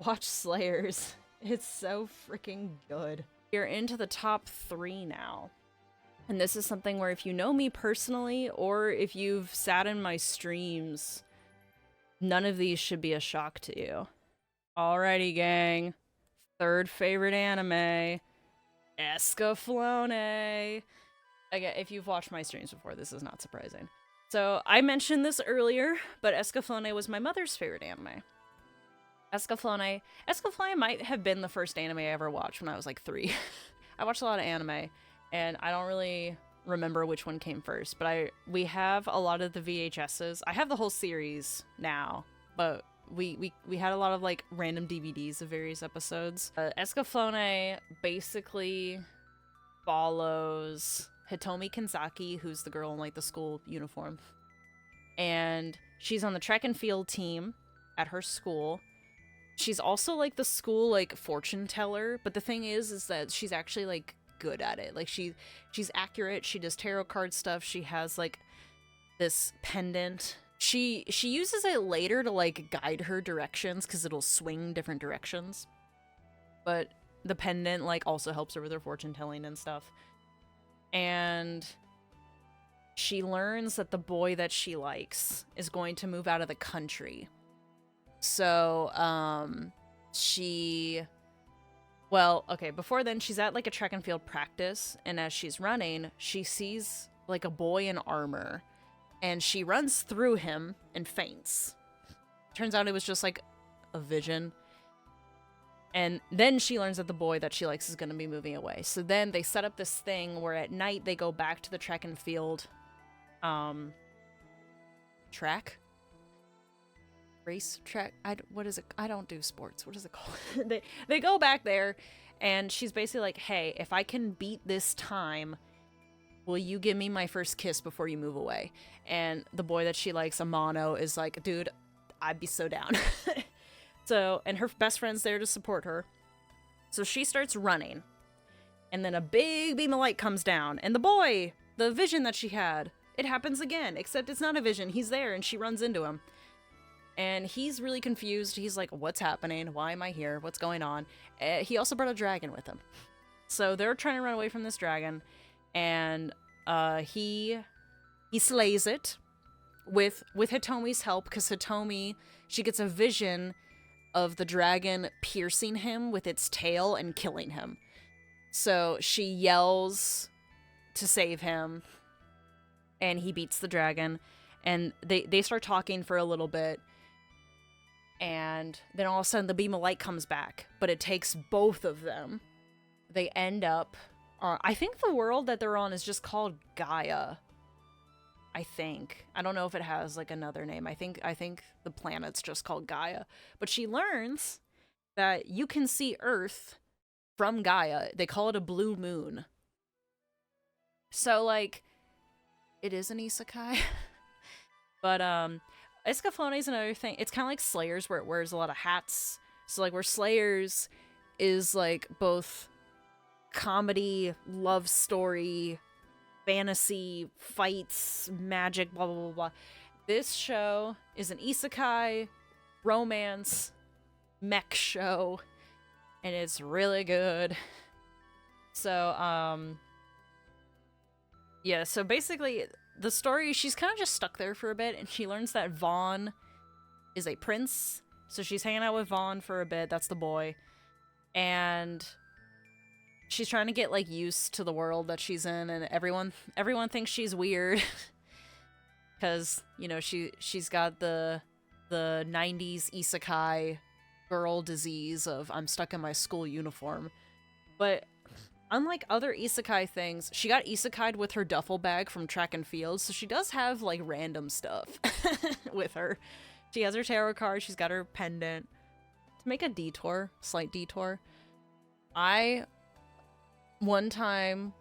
watch Slayers. It's so freaking good. You're into the top 3 now. And this is something where if you know me personally, or if you've sat in my streams, none of these should be a shock to you. Alrighty, gang. Third favorite anime, Escaflowne. Again, if you've watched my streams before, this is not surprising. So I mentioned this earlier, but Escaflowne was my mother's favorite anime. Escaflowne might have been the first anime I ever watched when I was like 3. I watched a lot of anime, and I don't really remember which one came first, but we have a lot of the VHSs. I have the whole series now, but we had a lot of like random DVDs of various episodes. Escaflowne basically follows Hitomi Kanzaki, who's the girl in like the school uniform, and she's on the track and field team at her school. She's also like the school like fortune teller, but the thing is that she's actually like good at it. Like she's accurate. She does tarot card stuff. She has like this pendant. She uses it later to like guide her directions because it'll swing different directions. But the pendant like also helps her with her fortune telling and stuff. And she learns that the boy that she likes is going to move out of the country. So well, okay, before then, she's at like a track and field practice, and as she's running, she sees like a boy in armor, and she runs through him and faints. Turns out it was just like a vision. And then she learns that the boy that she likes is going to be moving away. So then they set up this thing where at night they go back to the track and field race track. What is it? I don't do sports. What is it called? they go back there, and she's basically like, hey, if I can beat this time, will you give me my first kiss before you move away? And the boy that she likes, Amano, is like, dude, I'd be so down. So, and her best friend's there to support her. So she starts running, and then a big beam of light comes down, and the boy, the vision that she had, it happens again, except it's not a vision. He's there, and she runs into him. And he's really confused. He's like, what's happening? Why am I here? What's going on? He also brought a dragon with him. So they're trying to run away from this dragon. And he slays it with Hitomi's help. Because Hitomi, she gets a vision of the dragon piercing him with its tail and killing him. So she yells to save him. And he beats the dragon. And they start talking for a little bit. And then all of a sudden the beam of light comes back, but it takes both of them. They end up, I think the world that they're on is just called Gaia. I think. I don't know if it has like another name. I think the planet's just called Gaia. But she learns that you can see Earth from Gaia. They call it a blue moon. So like it is an isekai. But Escaflowne is another thing. It's kind of like Slayers, where it wears a lot of hats. So like where Slayers is like both comedy, love story, fantasy, fights, magic, blah, blah, blah, blah. This show is an isekai, romance, mech show, and it's really good. So, yeah, so basically, the story, she's kind of just stuck there for a bit, and she learns that Vaughn is a prince, so she's hanging out with Vaughn for a bit, that's the boy, and she's trying to get, like, used to the world that she's in, and everyone thinks she's weird. Because, you know, she's got the 90s isekai girl disease of I'm stuck in my school uniform. But unlike other isekai things, she got isekai'd with her duffel bag from track and field, so she does have, like, random stuff with her. She has her tarot card, she's got her pendant. To make a slight detour, one time,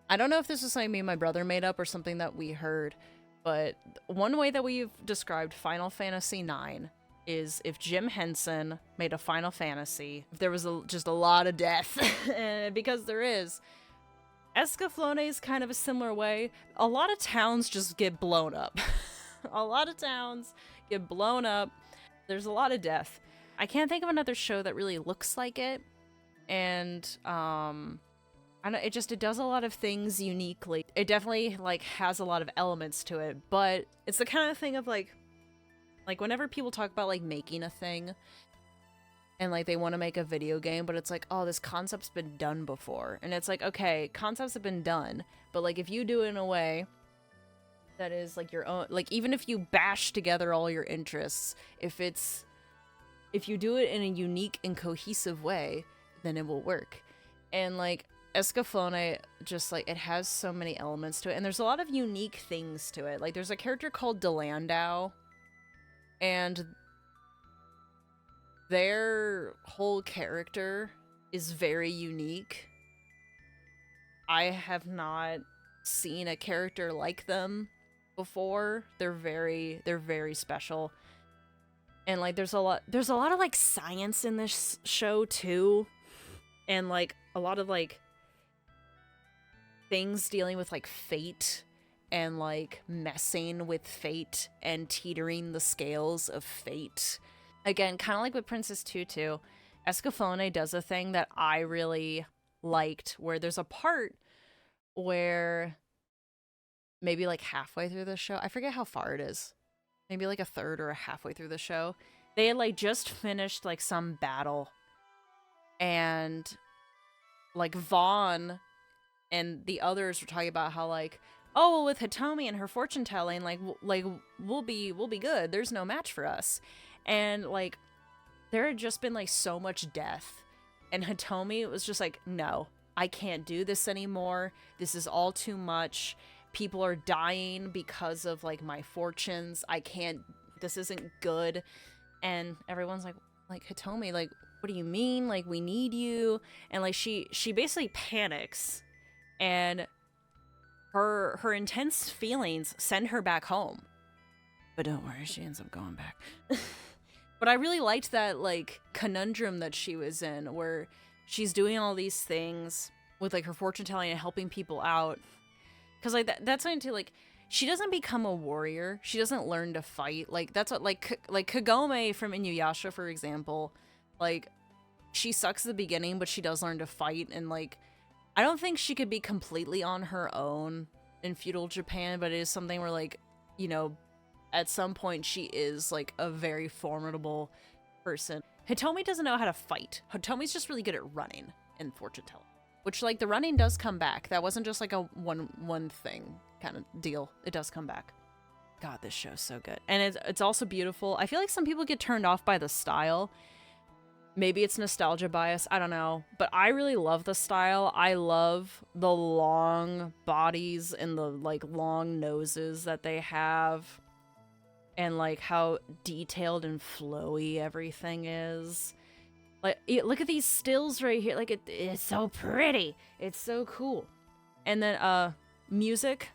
I don't know if this was something me and my brother made up or something that we heard, but one way that we've described Final Fantasy IX is if Jim Henson made a Final Fantasy, if there was just a lot of death, because there is. Escaflowne is kind of a similar way. A lot of towns just get blown up. A lot of towns get blown up. There's a lot of death. I can't think of another show that really looks like it, and I know it does a lot of things uniquely. It definitely like has a lot of elements to it, but it's the kind of thing of like whenever people talk about like making a thing and like they want to make a video game, but it's like, oh, this concept's been done before. And it's like, okay, concepts have been done, but like if you do it in a way that is like your own, like even if you bash together all your interests, if you do it in a unique and cohesive way, then it will work. And like Escaflowne, just like it has so many elements to it, and there's a lot of unique things to it. Like there's a character called Delandau, and their whole character is very unique. I have not seen a character like them before. They're very special. And like there's a lot of like science in this show too, and like a lot of like things dealing with like fate and like messing with fate and teetering the scales of fate. Again, kind of like with Princess Tutu, Escaflowne does a thing that I really liked, where there's a part where maybe like halfway through the show, I forget how far it is, maybe like a third or a halfway through the show, they had like just finished like some battle, and like Vaughn and the others were talking about how like, oh, well, with Hitomi and her fortune telling, like we'll be good. There's no match for us. And like there had just been like so much death, and Hitomi was just like, no, I can't do this anymore. This is all too much. People are dying because of like my fortunes. I can't. This isn't good. And everyone's like Hitomi, like, what do you mean? Like, we need you. And like she basically panics, and her intense feelings send her back home. But don't worry, she ends up going back. But I really liked that like conundrum that she was in, where she's doing all these things with like her fortune telling and helping people out. Because like that's something too, like she doesn't become a warrior. She doesn't learn to fight. Like that's what like Kagome from Inuyasha, for example. Like she sucks at the beginning, but she does learn to fight. And like I don't think she could be completely on her own in feudal Japan, but it is something where like, you know, at some point she is like a very formidable person. Hitomi doesn't know how to fight. Hitomi's just really good at running and fortune telling. Which, like, the running does come back. That wasn't just, like, a one thing kind of deal. It does come back. God, this show's so good. And it's also beautiful. I feel like some people get turned off by the style. Maybe it's nostalgia bias, I don't know. But I really love the style. I love the long bodies and the like long noses that they have. And like how detailed and flowy everything is. Like, look at these stills right here. Like, it's so pretty. It's so cool. And then, music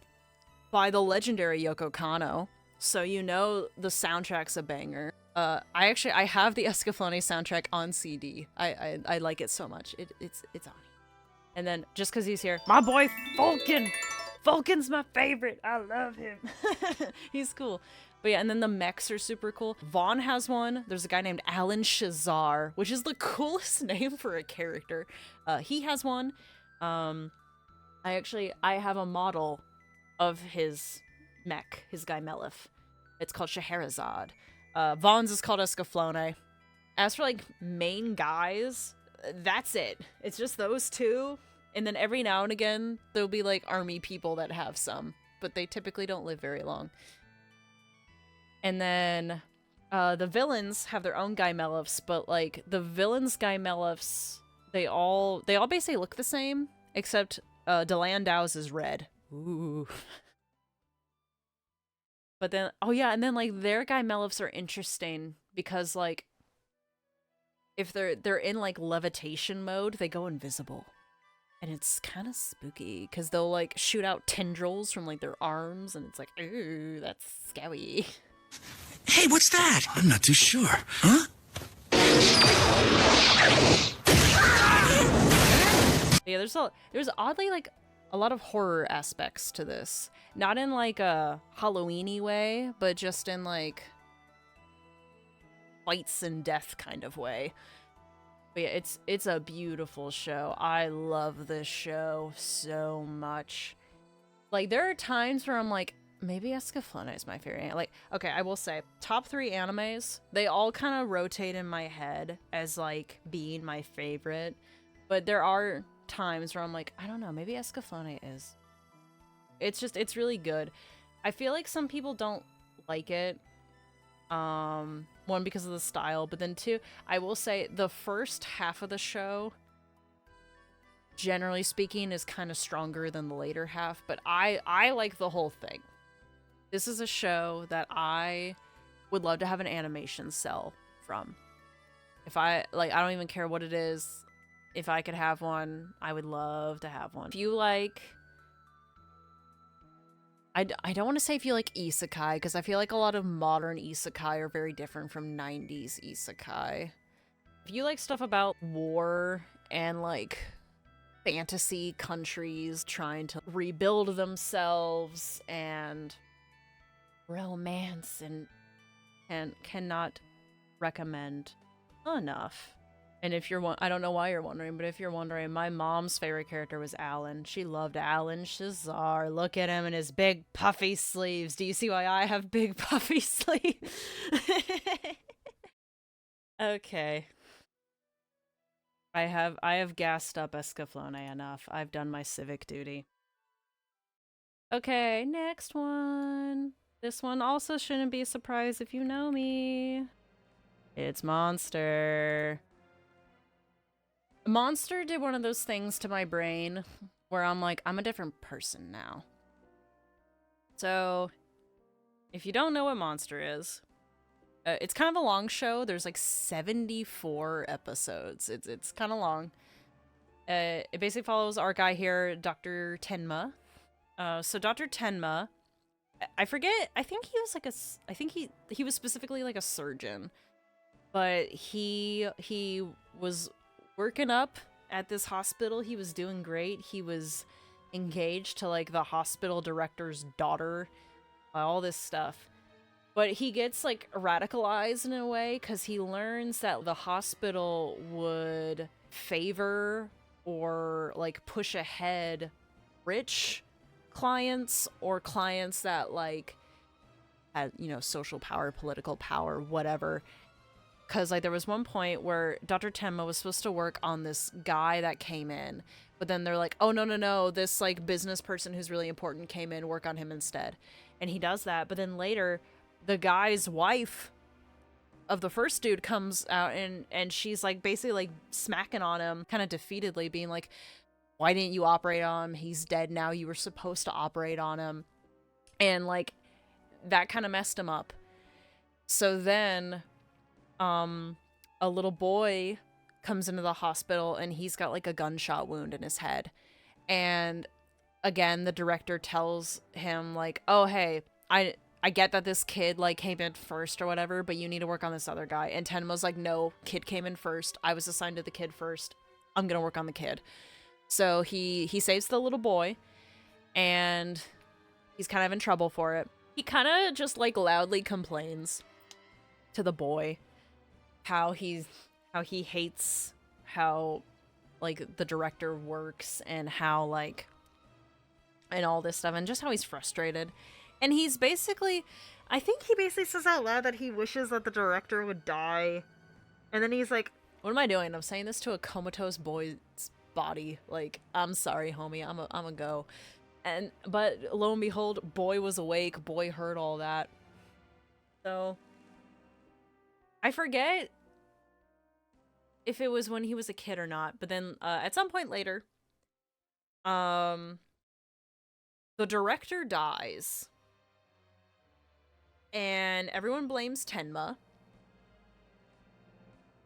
by the legendary Yoko Kanno. So you know the soundtrack's a banger. I have the Escaflowne soundtrack on CD. I like it so much. It's on. And then, just because he's here, my boy Vulcan! Vulcan's my favorite! I love him! He's cool. But yeah, and then the mechs are super cool. Vaughn has one. There's a guy named Alan Shazar, which is the coolest name for a character. He has one. I have a model of his mech, his Guy Melif. It's called Scheherazade. Vaughn's is called Escaflowne. As for, like, main guys, that's it. It's just those two. And then every now and again, there'll be, like, army people that have some. But they typically don't live very long. And then the villains have their own Guy Melifs, but like the villains' Guy Melifs, they all basically look the same, except Delandau's is red. Ooh. But then, oh yeah, and then like their Guy Melifs are interesting because like if they're in like levitation mode, they go invisible. And it's kind of spooky because they'll like shoot out tendrils from like their arms, and it's like, ooh, that's scary. Hey, what's that? I'm not too sure. Huh? Yeah, there's oddly like a lot of horror aspects to this. Not in like a Halloween-y way, but just in like fights and death kind of way. But yeah, it's a beautiful show. I love this show so much. Like there are times where I'm like, maybe Escaflowne is my favorite. Like, okay, I will say, top 3 animes, they all kind of rotate in my head as, like, being my favorite. But there are times where I'm like, I don't know, maybe Escaflowne is. It's really good. I feel like some people don't like it. One, because of the style, but then 2, I will say, the first half of the show, generally speaking, is kind of stronger than the later half. But I like the whole thing. This is a show that I would love to have an animation cell from. If I don't even care what it is. If I could have one, I would love to have one. If you like, I don't want to say if you like isekai, because I feel like a lot of modern isekai are very different from 90s isekai. If you like stuff about war and like fantasy countries trying to rebuild themselves and romance and cannot recommend enough. And if you're I don't know why you're wondering, but if you're wondering, my mom's favorite character was Alan. She loved Alan Shazar. Look at him in his big puffy sleeves. Do you see why I have big puffy sleeves? Okay. I have gassed up Escaflowne enough. I've done my civic duty. Okay, next one. This one also shouldn't be a surprise if you know me. It's Monster. Monster did one of those things to my brain where I'm like, I'm a different person now. So, if you don't know what Monster is, it's kind of a long show. There's like 74 episodes. It's kind of long. It basically follows our guy here, Dr. Tenma. So Dr. Tenma, I forget, I think he was like I think he was specifically like a surgeon. But he was working up at this hospital. He was doing great. He was engaged to like the hospital director's daughter, all this stuff. But he gets like radicalized in a way because he learns that the hospital would favor or like push ahead rich clients or clients that like had, you know, social power, political power, whatever. Because like there was one point where Dr. Tenma was supposed to work on this guy that came in, but then they're like, oh no, this like business person who's really important came in, work on him instead. And he does that, but then later the guy's wife of the first dude comes out, and she's like basically like smacking on him kind of defeatedly, being like, why didn't you operate on him? He's dead now. You were supposed to operate on him. And like that kind of messed him up. So then a little boy comes into the hospital, and he's got like a gunshot wound in his head. And again, the director tells him like, oh, hey, I get that this kid like came in first or whatever, but you need to work on this other guy. And Tenma's like, no, kid came in first. I was assigned to the kid first. I'm gonna work on the kid. So he saves the little boy, and he's kind of in trouble for it. He kind of just like loudly complains to the boy how he hates how like the director works, and how like, and all this stuff, and just how he's frustrated. And he's basically, I think he basically says out loud that he wishes that the director would die. And then he's like, what am I doing? I'm saying this to a comatose boy's body. Like, I'm sorry, homie. I'm a go. But lo and behold, boy was awake. Boy heard all that. So I forget if it was when he was a kid or not. But then at some point later, the director dies. And everyone blames Tenma.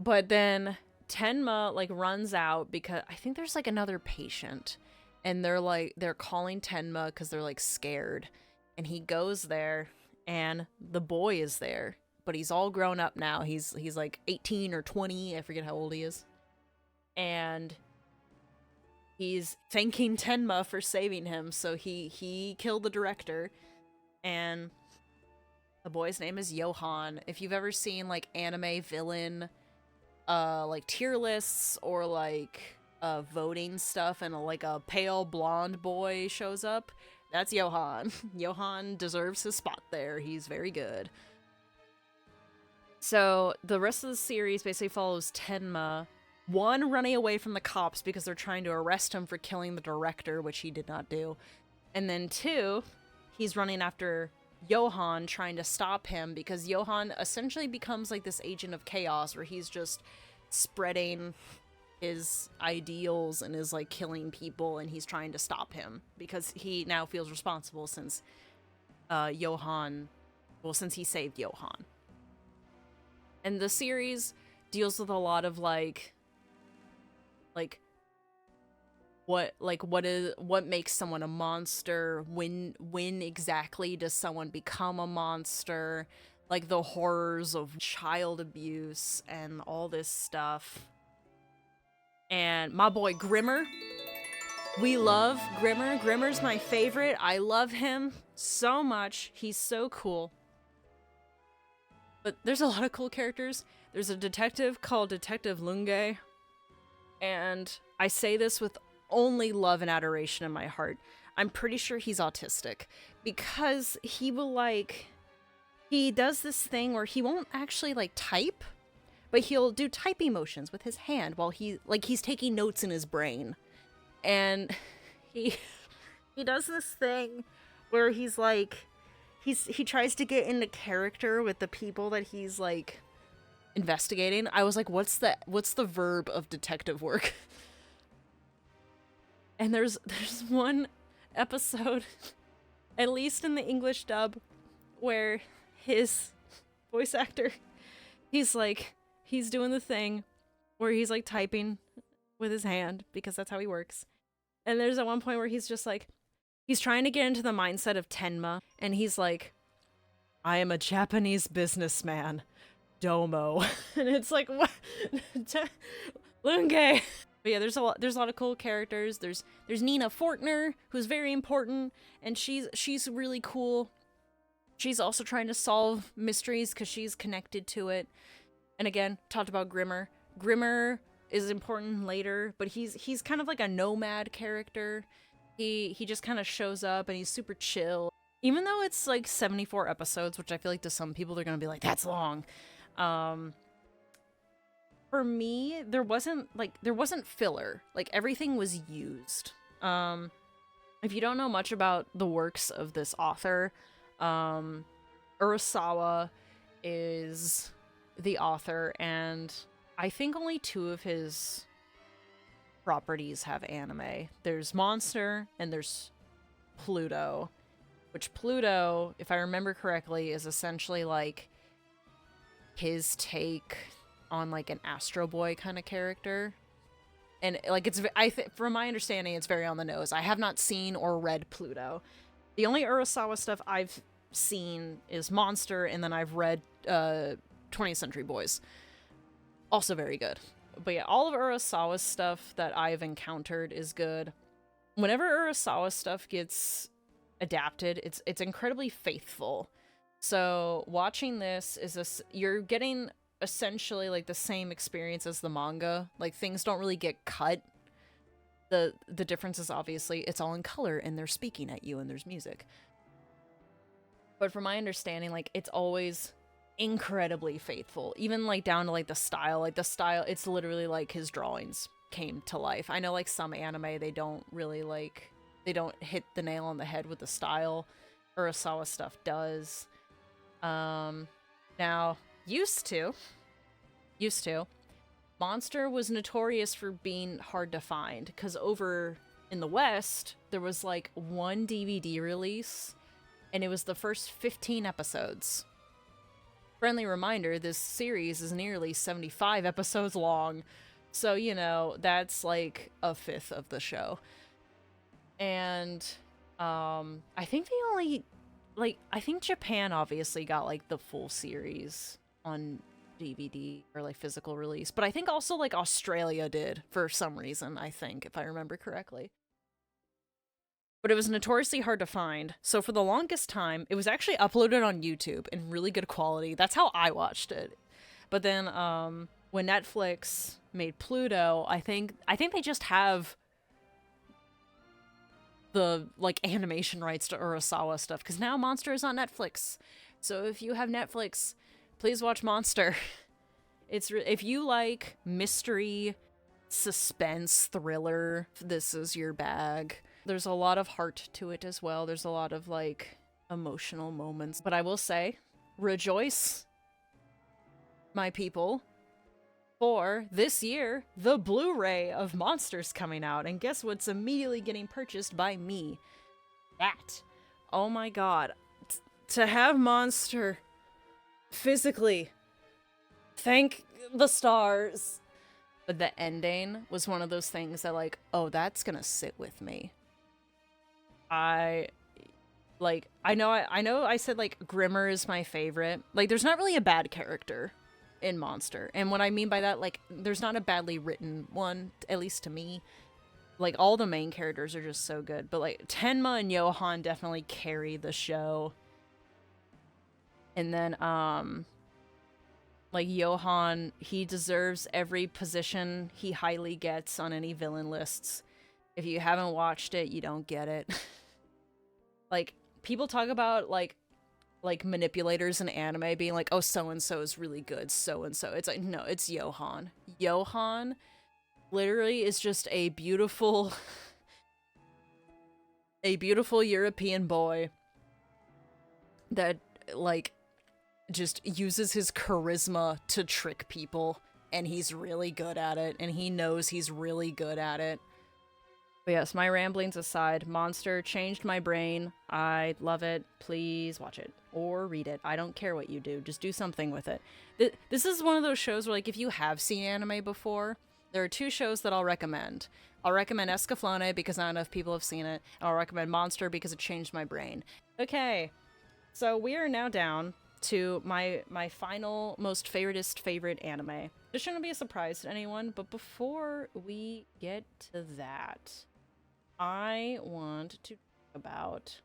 But then Tenma like runs out because I think there's like another patient, and they're calling Tenma because they're like scared. And he goes there, and the boy is there, but he's all grown up now. He's like 18 or 20, I forget how old he is. And he's thanking Tenma for saving him. So he killed the director, and the boy's name is Johan. If you've ever seen like anime villain like tier lists, or like voting stuff, and like a pale blonde boy shows up, that's Johan. Johan deserves his spot there. He's very good. So the rest of the series basically follows Tenma, one, running away from the cops because they're trying to arrest him for killing the director, which he did not do. And then two, he's running after Johan, trying to stop him, because Johan essentially becomes like this agent of chaos, where he's just spreading his ideals and is like killing people, and he's trying to stop him because he now feels responsible since since he saved Johan. And the series deals with a lot of what makes someone a monster, when exactly does someone become a monster, like the horrors of child abuse and all this stuff. And my boy Grimmer, we love Grimmer. Grimmer's my favorite. I love him so much. He's so cool. But there's a lot of cool characters. There's a detective called Detective Lunge, and I say this with only love and adoration in my heart. I'm pretty sure he's autistic, because he does this thing where he won't actually like type, but he'll do typing motions with his hand while he's taking notes in his brain. And he does this thing where he's like, he tries to get into character with the people that he's like investigating. I was like, what's the verb of detective work? And there's one episode, at least in the English dub, where his voice actor, he's doing the thing where he's like typing with his hand, because that's how he works. And there's at one point where he's just like, he's trying to get into the mindset of Tenma, and he's like, I am a Japanese businessman, Domo. And it's like, what? Lunge. But yeah, there's a lot of cool characters. There's Nina Fortner, who's very important, and she's really cool. She's also trying to solve mysteries because she's connected to it. And again, talked about Grimmer. Grimmer is important later, but he's kind of like a nomad character. He just kind of shows up, and he's super chill. Even though it's like 74 episodes, which I feel like to some people they're gonna be like, that's long. For me, there wasn't filler. Like, everything was used. If you don't know much about the works of this author, Urasawa is the author, and I think only 2 of his properties have anime. There's Monster and there's Pluto, which Pluto, if I remember correctly, is essentially like his take on like an Astro Boy kind of character. And like from my understanding, it's very on the nose. I have not seen or read Pluto. The only Urasawa stuff I've seen is Monster, and then I've read 20th Century Boys. Also very good. But yeah, all of Urasawa's stuff that I've encountered is good. Whenever Urasawa stuff gets adapted, it's incredibly faithful. So watching this you're getting essentially like the same experience as the manga. Like, things don't really get cut. The difference is obviously it's all in color and they're speaking at you and there's music. But from my understanding, like, it's always incredibly faithful, even like down to like the style. It's literally like his drawings came to life. I know like some anime, they don't hit the nail on the head with the style. Urasawa stuff does. Now, used to, Monster was notorious for being hard to find, because over in the West, there was like one DVD release, and it was the first 15 episodes. Friendly reminder, this series is nearly 75 episodes long, so, you know, that's like a fifth of the show. And, I think they only, like, I think Japan obviously got, like, the full series on DVD or, like, physical release, but I think also, like, Australia did for some reason, I think, if I remember correctly. But it was notoriously hard to find, so for the longest time, it was actually uploaded on YouTube in really good quality. That's how I watched it. But then, when Netflix made Pluto, I think they just have the, like, animation rights to Urasawa stuff, because now Monster is on Netflix. So if you have Netflix, please watch Monster. If you like mystery, suspense, thriller, this is your bag. There's a lot of heart to it as well. There's a lot of, like, emotional moments. But I will say, rejoice, my people, for this year, the Blu-ray of Monster's coming out. And guess what's immediately getting purchased by me? That. Oh my god. To have Monster physically. Thank the stars. But the ending was one of those things that, like, oh, that's gonna sit with me. I know I said, like, Grimmer is my favorite. Like, there's not really a bad character in Monster. And what I mean by that, like, there's not a badly written one, at least to me. Like, all the main characters are just so good. But, like, Tenma and Johan definitely carry the show. And then, like, Johan, he deserves every position he highly gets on any villain lists. If you haven't watched it, you don't get it. Like, people talk about, like manipulators in anime being like, oh, so-and-so is really good, so-and-so. It's like, no, it's Johan. Johan literally is just a beautiful European boy that, like, just uses his charisma to trick people, and he's really good at it, and he knows he's really good at it. But yes, my ramblings aside, Monster changed my brain. I love it. Please watch it. Or read it. I don't care what you do. Just do something with it. This is one of those shows where, like, if you have seen anime before, there are 2 shows that I'll recommend. I'll recommend Escaflowne because not enough people have seen it, and I'll recommend Monster because it changed my brain. Okay, so we are now down to my final, most favorite anime. This shouldn't be a surprise to anyone, but before we get to that, I want to talk about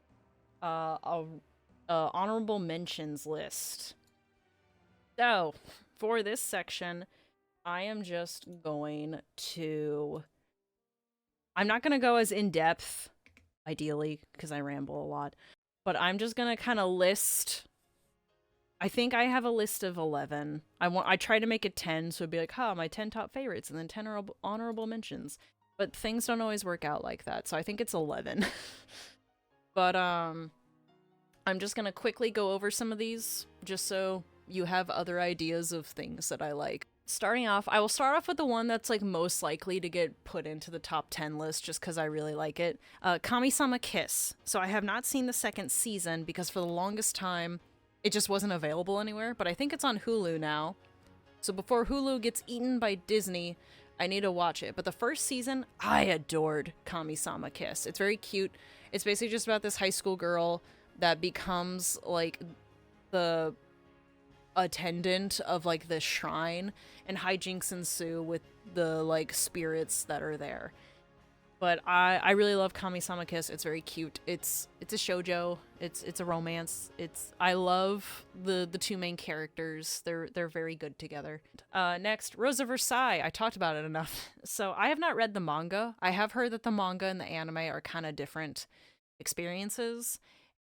a honorable mentions list. So, for this section, I am just going to... I'm not going to go as in-depth, ideally, because I ramble a lot, but I'm just going to kind of list... I think I have a list of 11. I try to make it 10, so it'd be like, my 10 top favorites, and then 10 honorable mentions. But things don't always work out like that, so I think it's 11. But, I'm just gonna quickly go over some of these, just so you have other ideas of things that I like. Starting off, I will start off with the one that's like most likely to get put into the top 10 list just because I really like it. Kami-sama Kiss. So I have not seen the second season because for the longest time it just wasn't available anywhere, but I think it's on Hulu now. So before Hulu gets eaten by Disney, I need to watch it. But the first season, I adored Kami-sama Kiss. It's very cute. It's basically just about this high school girl that becomes like the attendant of like this shrine, and hijinks ensue with the like spirits that are there. But I really love Kami-sama Kiss. It's very cute. It's a shoujo. It's a romance. I love the two main characters. They're very good together. Next, Rose of Versailles. I talked about it enough. So I have not read the manga. I have heard that the manga and the anime are kind of different experiences.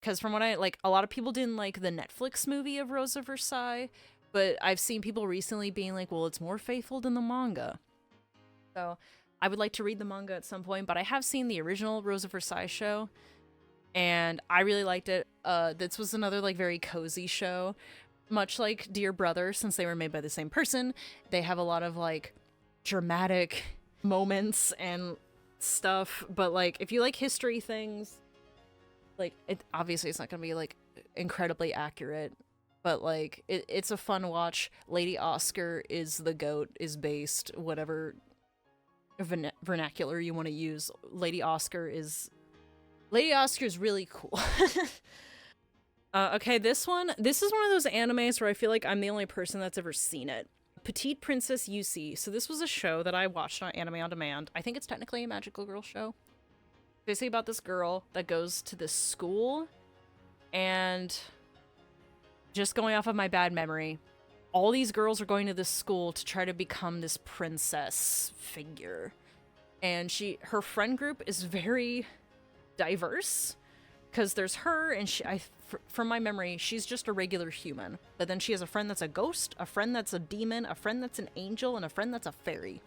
Because from what a lot of people didn't like the Netflix movie of Rose of Versailles, but I've seen people recently being like, well, it's more faithful than the manga. So I would like to read the manga at some point, but I have seen the original Rose of Versailles show, and I really liked it. This was another like very cozy show, much like Dear Brother, since they were made by the same person. They have a lot of like dramatic moments and stuff, but like if you like history things, like it obviously it's not gonna be like incredibly accurate, but like it's a fun watch. Lady Oscar is the goat, is based, whatever vernacular you want to use. Lady Oscar is really cool. Okay, this is one of those animes where I feel like I'm the only person that's ever seen it. Petite Princess UC. So this was a show that I watched on Anime on Demand. I think it's technically a magical girl show. Basically about this girl that goes to this school, and just going off of my bad memory, all these girls are going to this school to try to become this princess figure. And her friend group is very diverse, because there's her, and from my memory, she's just a regular human. But then she has a friend that's a ghost, a friend that's a demon, a friend that's an angel, and a friend that's a fairy.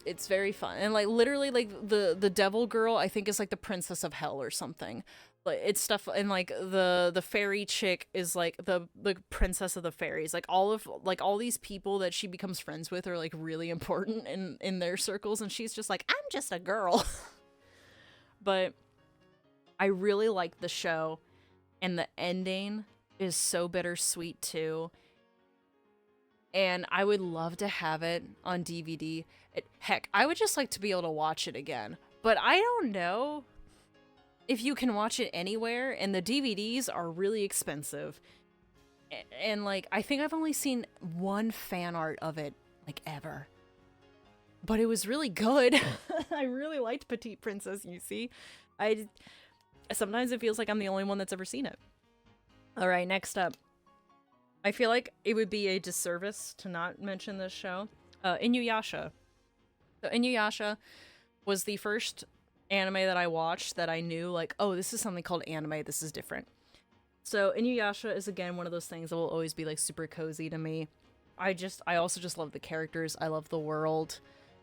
It's very fun. And like literally like the devil girl I think is like the princess of hell or something. Like it's stuff, and like the fairy chick is like the princess of the fairies. Like all these people that she becomes friends with are like really important in their circles, and she's just like, I'm just a girl. But I really like the show, and the ending is so bittersweet too. And I would love to have it on DVD. Heck, I would just like to be able to watch it again. But I don't know if you can watch it anywhere, and the DVDs are really expensive. And like, I think I've only seen one fan art of it, like, ever. But it was really good. I really liked Petite Princess UC. Sometimes it feels like I'm the only one that's ever seen it. Alright, next up. I feel like it would be a disservice to not mention this show. Inuyasha. So Inuyasha was the first anime that I watched that I knew, like, oh, this is something called anime, this is different. So Inuyasha is, again, one of those things that will always be, like, super cozy to me. I also just love the characters, I love the world.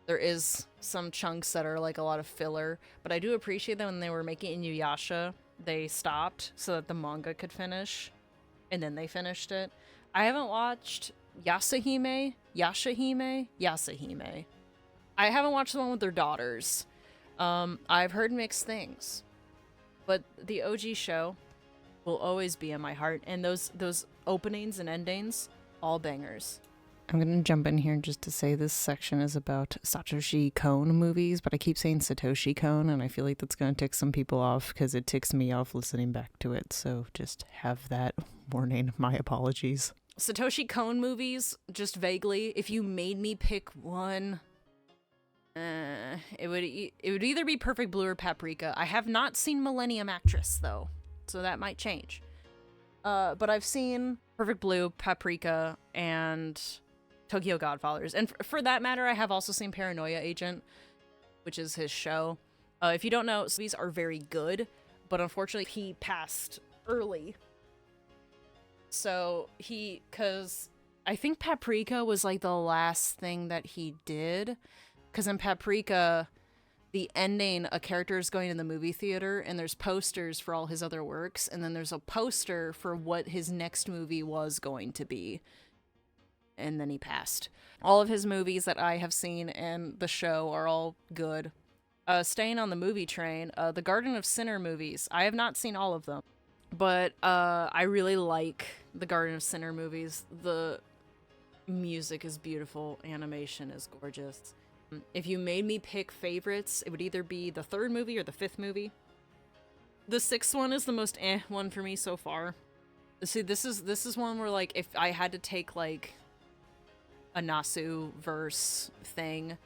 There is some chunks that are, like, a lot of filler, but I do appreciate that when they were making Inuyasha, they stopped so that the manga could finish, and then they finished it. I haven't watched Yashahime. I haven't watched the one with their daughters. I've heard mixed things, but the OG show will always be in my heart, and those openings and endings, all bangers. I'm gonna jump in here just to say this section is about Satoshi Kon movies, but I keep saying Satoshi Kon, and I feel like that's gonna tick some people off because it ticks me off listening back to it, so just have that warning. My apologies. Satoshi Kon movies, just vaguely, if you made me pick one, it would either be Perfect Blue or Paprika. I have not seen Millennium Actress, though, so that might change. But I've seen Perfect Blue, Paprika, and Tokyo Godfathers. And for that matter, I have also seen Paranoia Agent, which is his show. If you don't know, these are very good, but unfortunately he passed early. So because I think Paprika was like the last thing that he did, because in Paprika, the ending, a character is going in the movie theater and there's posters for all his other works, and then there's a poster for what his next movie was going to be. And then he passed. All of his movies that I have seen and the show are all good. Staying on the movie train, the Garden of Sinner movies. I have not seen all of them, but I really like the Garden of Sinner movies. The music is beautiful, animation is gorgeous. If you made me pick favorites, it would either be the third movie or the fifth movie. The sixth one is the most one for me so far. See, this is one where, like, if I had to take, like, a Nasu verse thing,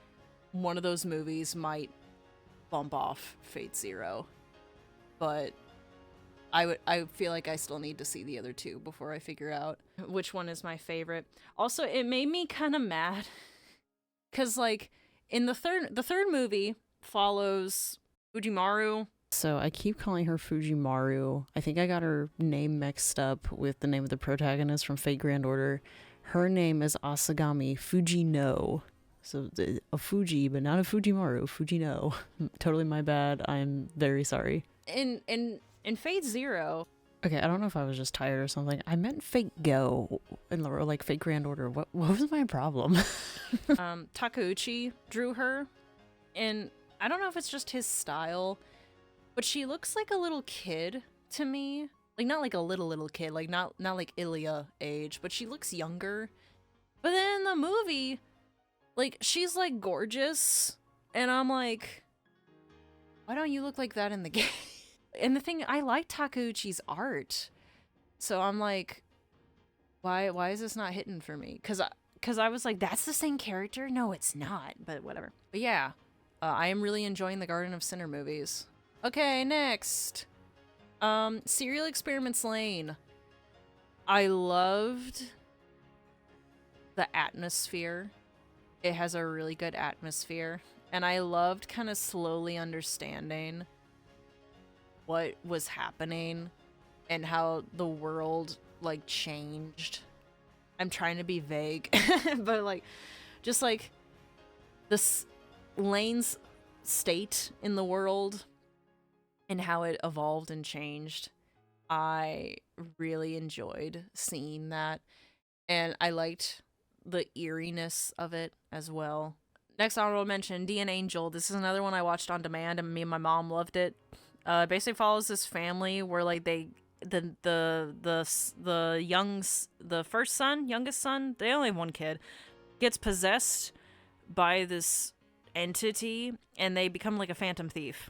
one of those movies might bump off Fate Zero. But I feel like I still need to see the other two before I figure out which one is my favorite. Also, it made me kind of mad. 'Cause, like, in the third movie follows Fujimaru. So I keep calling her Fujimaru. I think I got her name mixed up with the name of the protagonist from Fate Grand Order. Her name is Asagami Fujino. So a Fuji, but not a Fujimaru. Fujino. Totally my bad. I'm very sorry. In Fate Zero. Okay, I don't know if I was just tired or something. I meant Fate Go, or like Fate Grand Order. What was my problem? Takeuchi drew her, and I don't know if it's just his style, but she looks like a little kid to me. Like, not like a little kid, like not like Ilya age, but she looks younger. But then in the movie, like, she's like gorgeous, and I'm like, why don't you look like that in the game? And the thing, I like Takeuchi's art, so I'm like, why is this not hitting for me? Cause I was like, that's the same character? No, it's not, but whatever. But yeah, I am really enjoying the Garden of Sinner movies. Okay, next. Serial Experiments Lane. I loved the atmosphere. It has a really good atmosphere, and I loved kind of slowly understanding what was happening and how the world, like, changed. I'm trying to be vague, but, like, just like this Lane's state in the world and how it evolved and changed. I really enjoyed seeing that, and I liked the eeriness of it as well. Next honorable mention, D and Angel. This is another one I watched on demand, and me and my mom loved it. Basically follows this family where, like, the youngest son, they only have one kid, gets possessed by this entity, and they become like a phantom thief.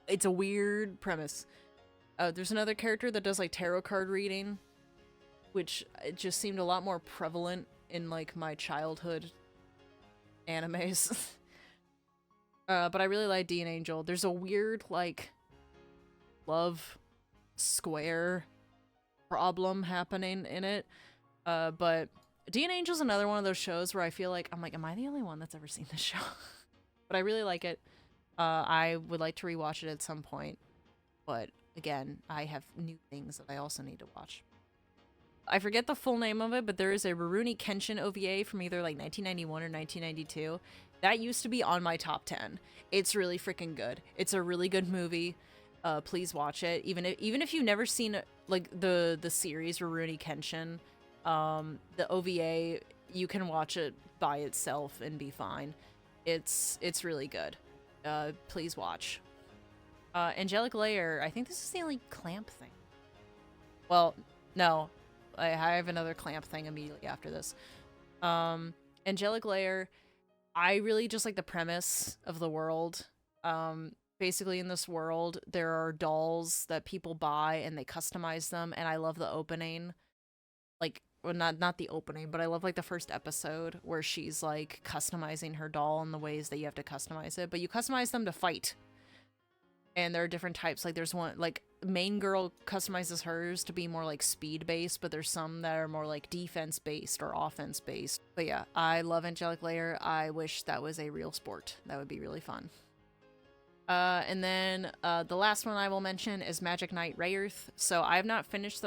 It's a weird premise. There's another character that does, like, tarot card reading, which it just seemed a lot more prevalent in, like, my childhood animes. But I really like D and Angel. There's a weird, like, love square problem happening in it. But D and Angel's another one of those shows where I feel like, I'm like, am I the only one that's ever seen this show? But I really like it. I would like to rewatch it at some point. But again, I have new things that I also need to watch. I forget the full name of it, but there is a Rurouni Kenshin OVA from either, like, 1991 or 1992. That used to be on my top 10. It's really freaking good. It's a really good movie. Please watch it. Even if you've never seen, like, the series Rurouni Kenshin, the OVA, you can watch it by itself and be fine. It's really good. Please watch. Angelic Layer. I think this is the only clamp thing. Well, no. I have another clamp thing immediately after this. Angelic Layer. I really just like the premise of the world. Basically, in this world, there are dolls that people buy and they customize them, and I love the opening. Like, well, not the opening, but I love, like, the first episode where she's, like, customizing her doll in the ways that you have to customize it. But you customize them to fight. And there are different types. Like, there's one, like, main girl customizes hers to be more, like, speed-based, but there's some that are more, like, defense-based or offense-based. But yeah, I love Angelic Layer. I wish that was a real sport. That would be really fun. And then the last one I will mention is Magic Knight Rayearth. So I have not finished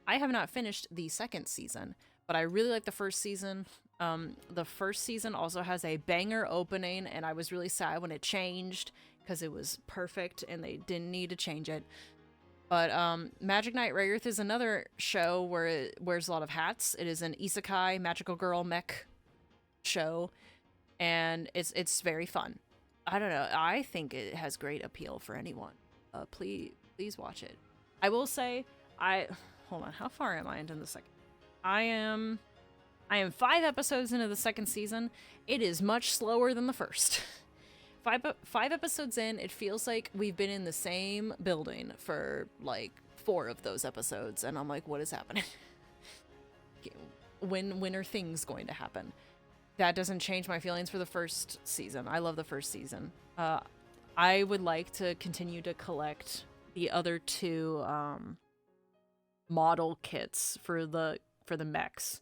I have not finished the second season, but I really like the first season. The first season also has a banger opening, and I was really sad when it changed because it was perfect and they didn't need to change it. But Magic Knight Rayearth is another show where it wears a lot of hats. It is an isekai magical girl mech show, and it's very fun. I don't know. I think it has great appeal for anyone. Please watch it. I will say, hold on. How far am I into the second? I am 5 episodes into the second season. It is much slower than the first. Five episodes in, it feels like we've been in the same building for like 4 of those episodes, and I'm like, what is happening? When are things going to happen? That doesn't change my feelings for the first season. I love the first season. I would like to continue to collect the other 2 model kits for the mechs,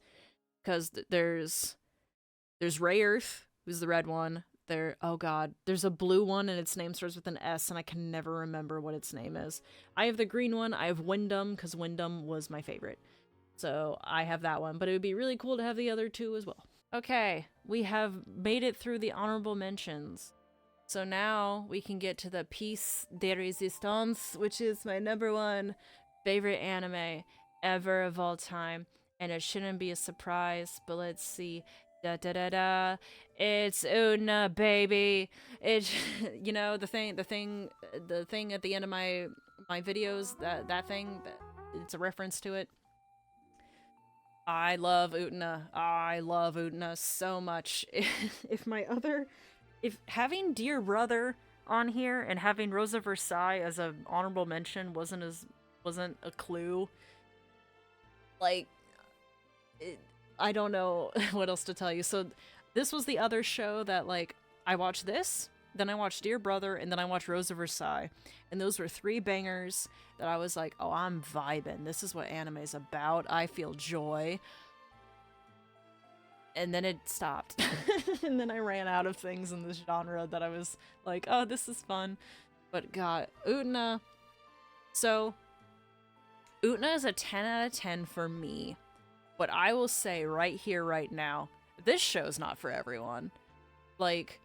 because there's Rayearth, who's the red one. Oh god, there's a blue one and its name starts with an S and I can never remember what its name is. I have the green one. I have Wyndham because Wyndham was my favorite. So I have that one, but it would be really cool to have the other 2 as well. Okay, we have made it through the honorable mentions. So now we can get to the piece de resistance, which is my #1 favorite anime ever of all time. And it shouldn't be a surprise, but let's see. Da da da da. It's Una, baby. It's the thing at the end of my videos, that thing, it's a reference to it. I love Utena. I love Utena so much. If having Dear Brother on here and having Rosa Versailles as an honorable mention wasn't a clue, like, I don't know what else to tell you. So this was the other show that, like, I watched this, then I watched Dear Brother, and then I watched Rosa Versailles. And those were 3 bangers that I was like, oh, I'm vibing. This is what anime is about. I feel joy. And then it stopped. And then I ran out of things in this genre that I was like, oh, this is fun. But god, Utena. So, Utena is a 10 out of 10 for me. But I will say right here, right now, this show's not for everyone. Like,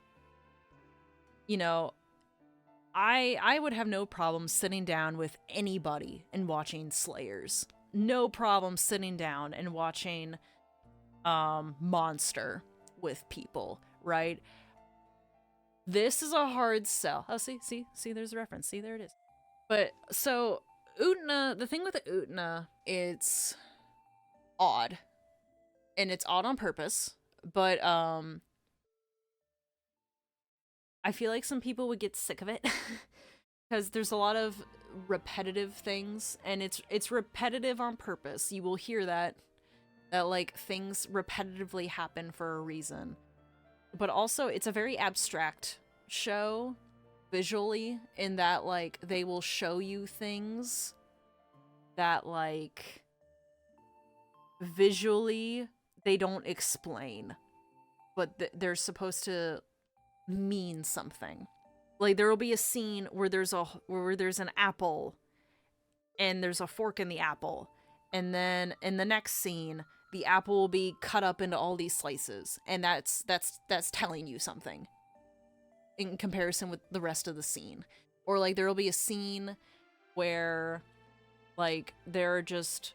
I would have no problem sitting down with anybody and watching Slayers. No problem sitting down and watching Monster with people, right? This is a hard sell. Oh, see, there's a reference. See, there it is. But, so, Utena, the thing with Utena, it's odd. And it's odd on purpose, but I feel like some people would get sick of it because there's a lot of repetitive things, and it's repetitive on purpose. You will hear that like things repetitively happen for a reason. But also it's a very abstract show visually, in that like they will show you things that like visually they don't explain, but they're supposed to mean something. Like there will be a scene where there's an apple and there's a fork in the apple, and then in the next scene the apple will be cut up into all these slices, and that's telling you something in comparison with the rest of the scene. Or like there will be a scene where like there are just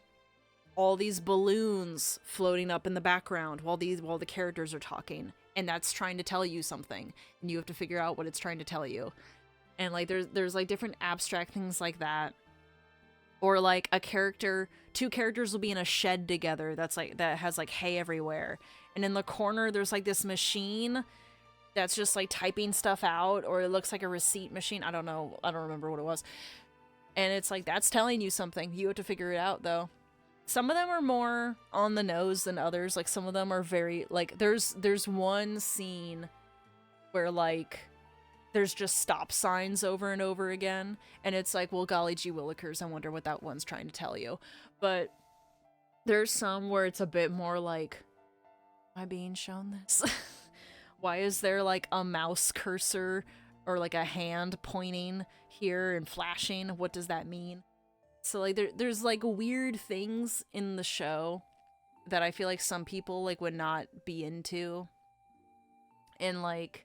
all these balloons floating up in the background while the characters are talking, and that's trying to tell you something, and you have to figure out what it's trying to tell you. And like there's like different abstract things like that. Or like two characters will be in a shed together that has like hay everywhere, and in the corner there's like this machine that's just like typing stuff out, or it looks like a receipt machine. I don't know, I don't remember what it was. And it's like that's telling you something. You have to figure it out though. Some of them are more on the nose than others. Like some of them are very like there's one scene where like there's just stop signs over and over again, and it's like, well, golly gee willikers, I wonder what that one's trying to tell you. But there's some where it's a bit more like, am I being shown this? Why is there like a mouse cursor or like a hand pointing here and flashing? What does that mean? So like there's like weird things in the show that I feel like some people like would not be into. And like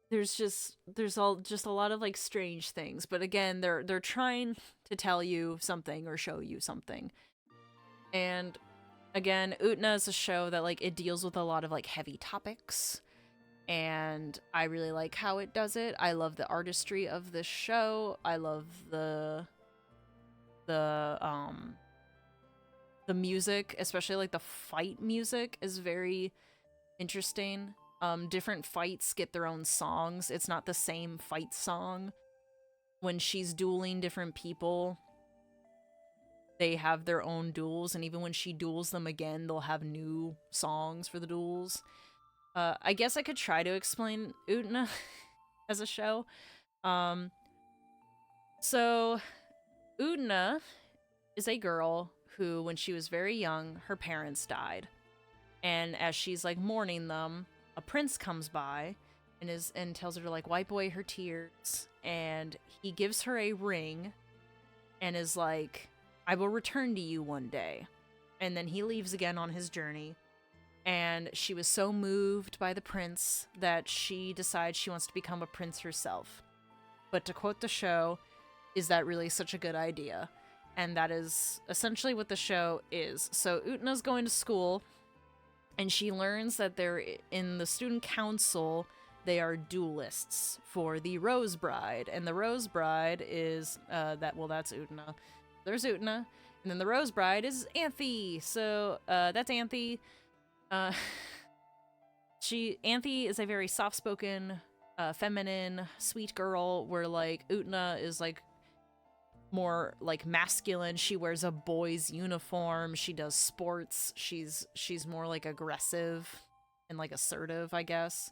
there's all just a lot of like strange things, but again, they're trying to tell you something or show you something. And again, Utna is a show that like it deals with a lot of like heavy topics, and I really like how it does it. I love the artistry of this show. I love the the music, especially like the fight music is very interesting. Different fights get their own songs. It's not the same fight song. When she's dueling different people, they have their own duels, and even when she duels them again, they'll have new songs for the duels. I guess I could try to explain Utna as a show. So Utna is a girl who, when she was very young, her parents died. And as she's like mourning them, a prince comes by and tells her to like wipe away her tears, and he gives her a ring and is like, I will return to you one day. And then he leaves again on his journey. And she was so moved by the prince that she decides she wants to become a prince herself. But to quote the show, is that really such a good idea? And that is essentially what the show is. So Utna's going to school, and she learns that they're in the student council. They are duelists for the Rose Bride, and the Rose Bride is that's Utna. There's Utna, and then the Rose Bride is Anthe. So that's Anthe. Anthe is a very soft-spoken, feminine, sweet girl, where like Utna is like more like masculine. She wears a boy's uniform. She does sports. She's more like aggressive and like assertive, I guess.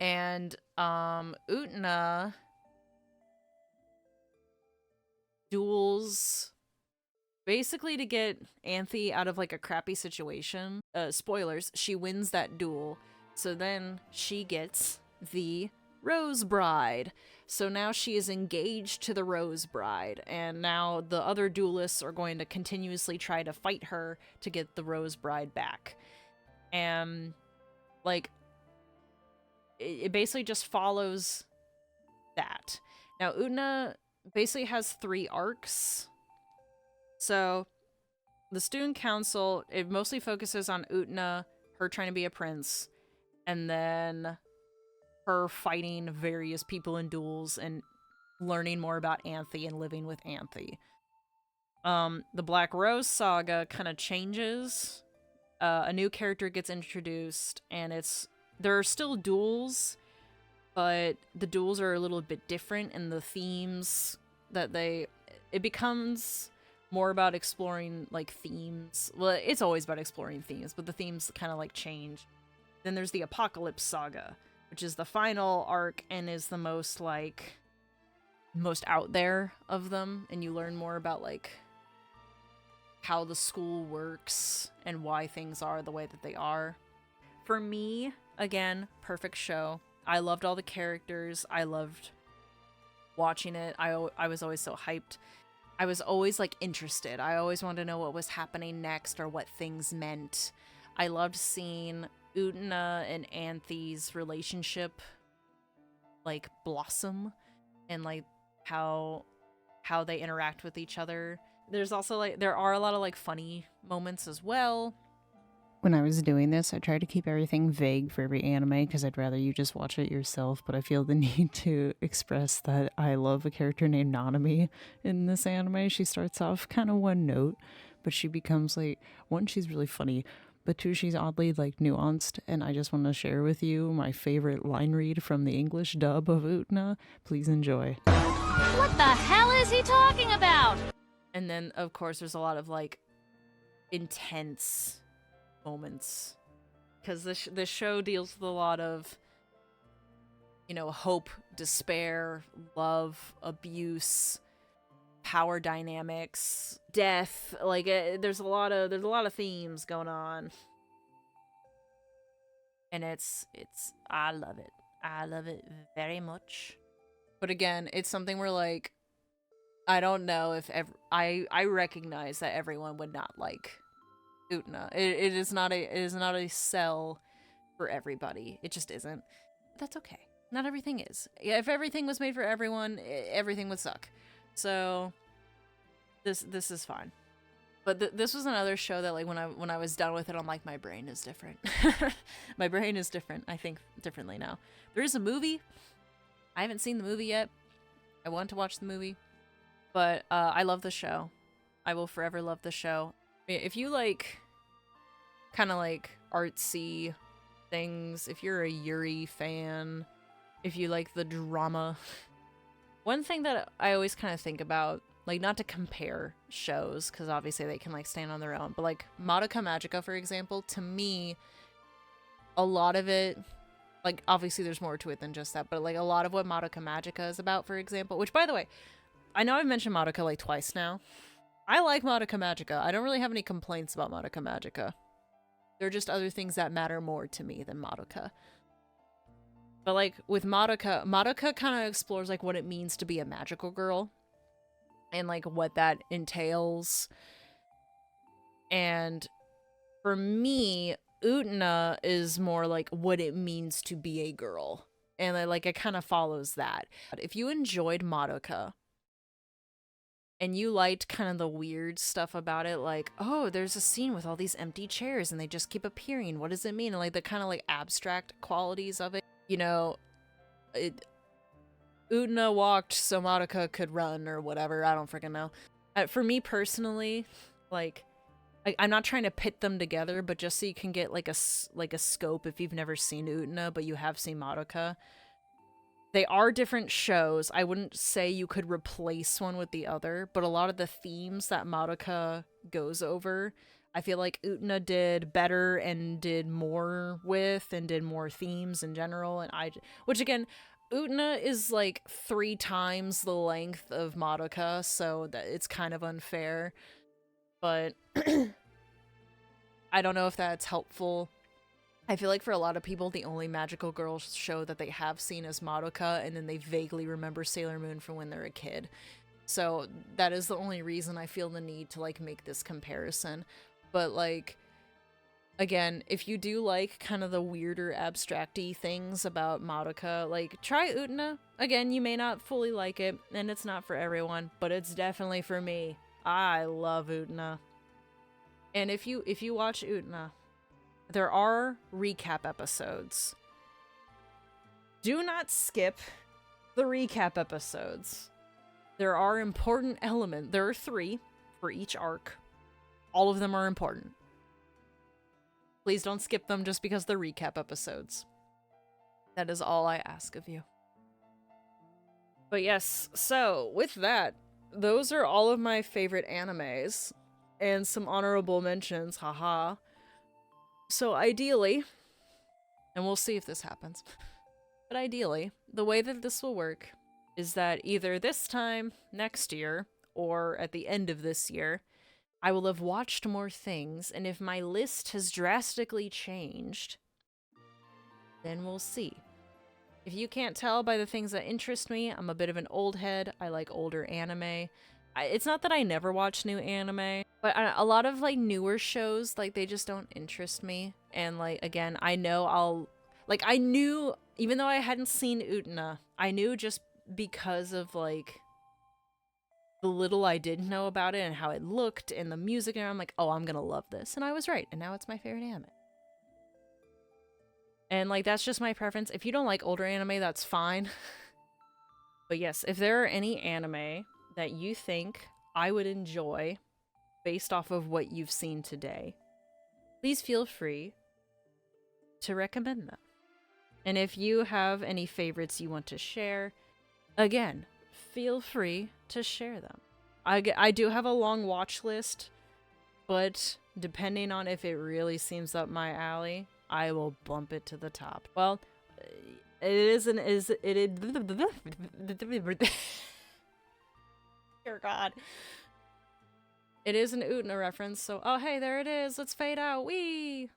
And Utna duels basically to get Anthe out of like a crappy situation. Spoilers, she wins that duel. So then she gets the Rose Bride. So now she is engaged to the Rose Bride, and now the other duelists are going to continuously try to fight her to get the Rose Bride back. And like it basically just follows that. Now Utna basically has 3 arcs. So the student council, it mostly focuses on Utna, her trying to be a prince, and then her fighting various people in duels and learning more about Anthe and living with Anthe. The Black Rose saga kind of changes. A new character gets introduced, and there are still duels, but the duels are a little bit different, and the themes that it becomes more about exploring like themes. Well, it's always about exploring themes, but the themes kind of like change. Then there's the Apocalypse saga, which is the final arc and is the most out there of them, and you learn more about like how the school works and why things are the way that they are. For me, again, perfect show. I loved all the characters. I loved watching it. I was always so hyped. I was always like interested. I always wanted to know what was happening next or what things meant. I loved seeing Utna and Anthe's relationship like blossom, and like how they interact with each other. There's also like there are a lot of like funny moments as well. When I was doing this, I tried to keep everything vague for every anime because I'd rather you just watch it yourself, but I feel the need to express that I love a character named Nanami in this anime. She starts off kind of one note, but she becomes like, one, she's really funny, but 2, she's oddly like nuanced, and I just want to share with you my favorite line read from the English dub of Utna. Please enjoy. What the hell is he talking about? And then, of course, there's a lot of like intense moments, because this show deals with a lot of, you know, hope, despair, love, abuse, power dynamics, death. Like there's a lot of themes going on, and it's I love it very much. But again, it's something where like I don't know if I recognize that everyone would not like Utna. It is not a sell for everybody. It just isn't. But that's okay. Not everything is. Yeah, if everything was made for everyone, everything would suck. So this is fine. But this was another show that, like, when I was done with it, I'm like, my brain is different. My brain is different. I think differently now. There is a movie. I haven't seen the movie yet. I want to watch the movie. But I love the show. I will forever love the show. If you like kind of like artsy things, if you're a Yuri fan, if you like the drama, one thing that I always kind of think about, like, not to compare shows, because obviously they can, like, stand on their own, but, like, Madoka Magica, for example, to me, a lot of it, like, obviously there's more to it than just that, but, like, a lot of what Madoka Magica is about, for example, which, by the way, I know I've mentioned Madoka, like, twice now. I like Madoka Magica. I don't really have any complaints about Madoka Magica. There are just other things that matter more to me than Madoka. But, like, with Madoka, Madoka kind of explores, like, what it means to be a magical girl. And, like, what that entails. And for me, Utena is more like what it means to be a girl. And, like, it kind of follows that. If you enjoyed Madoka, and you liked kind of the weird stuff about it, like, oh, there's a scene with all these empty chairs and they just keep appearing. What does it mean? And, like, the kind of, like, abstract qualities of it. You know, Utena walked so Madoka could run or whatever. I don't freaking know. For me personally, like, I'm not trying to pit them together, but just so you can get, like, a scope if you've never seen Utena, but you have seen Madoka. They are different shows. I wouldn't say you could replace one with the other, but a lot of the themes that Madoka goes over, I feel like Utena did better and did more with and did more themes in general. And which again, Utena is like 3 times the length of Madoka, so that it's kind of unfair. But I don't know if that's helpful. I feel like for a lot of people, the only magical girl show that they have seen is Madoka, and then they vaguely remember Sailor Moon from when they're a kid. So that is the only reason I feel the need to, like, make this comparison. But, like, again, if you do like kind of the weirder abstract-y things about Madoka, like, try Utena. Again, you may not fully like it, and it's not for everyone, but it's definitely for me. I love Utena. And if you watch Utena, there are recap episodes. Do not skip the recap episodes. There are important elements. There are 3 for each arc. All of them are important. Please don't skip them just because they're recap episodes. That is all I ask of you. But yes, so with that, those are all of my favorite animes. And some honorable mentions, haha. So ideally, and we'll see if this happens, but ideally, the way that this will work is that either this time next year or at the end of this year, I will have watched more things, and if my list has drastically changed, then we'll see. If you can't tell by the things that interest me, I'm a bit of an old head. I like older anime. It's not that I never watch new anime, but a lot of, like, newer shows, like, they just don't interest me. And, like, again, I know I knew, even though I hadn't seen Utena, I knew just because of, like, the little I did know about it and how it looked and the music, and I'm like, oh, I'm gonna love this. And I was right, and now it's my favorite anime. And, like, that's just my preference. If you don't like older anime, that's fine. But yes, if there are any anime that you think I would enjoy based off of what you've seen today, please feel free to recommend them. And if you have any favorites you want to share, again, feel free to share them. I do have a long watch list, but depending on if it really seems up my alley, I will bump it to the top. Well, Dear God. It is an Utena reference, so, oh hey, there it is. Let's fade out. Whee!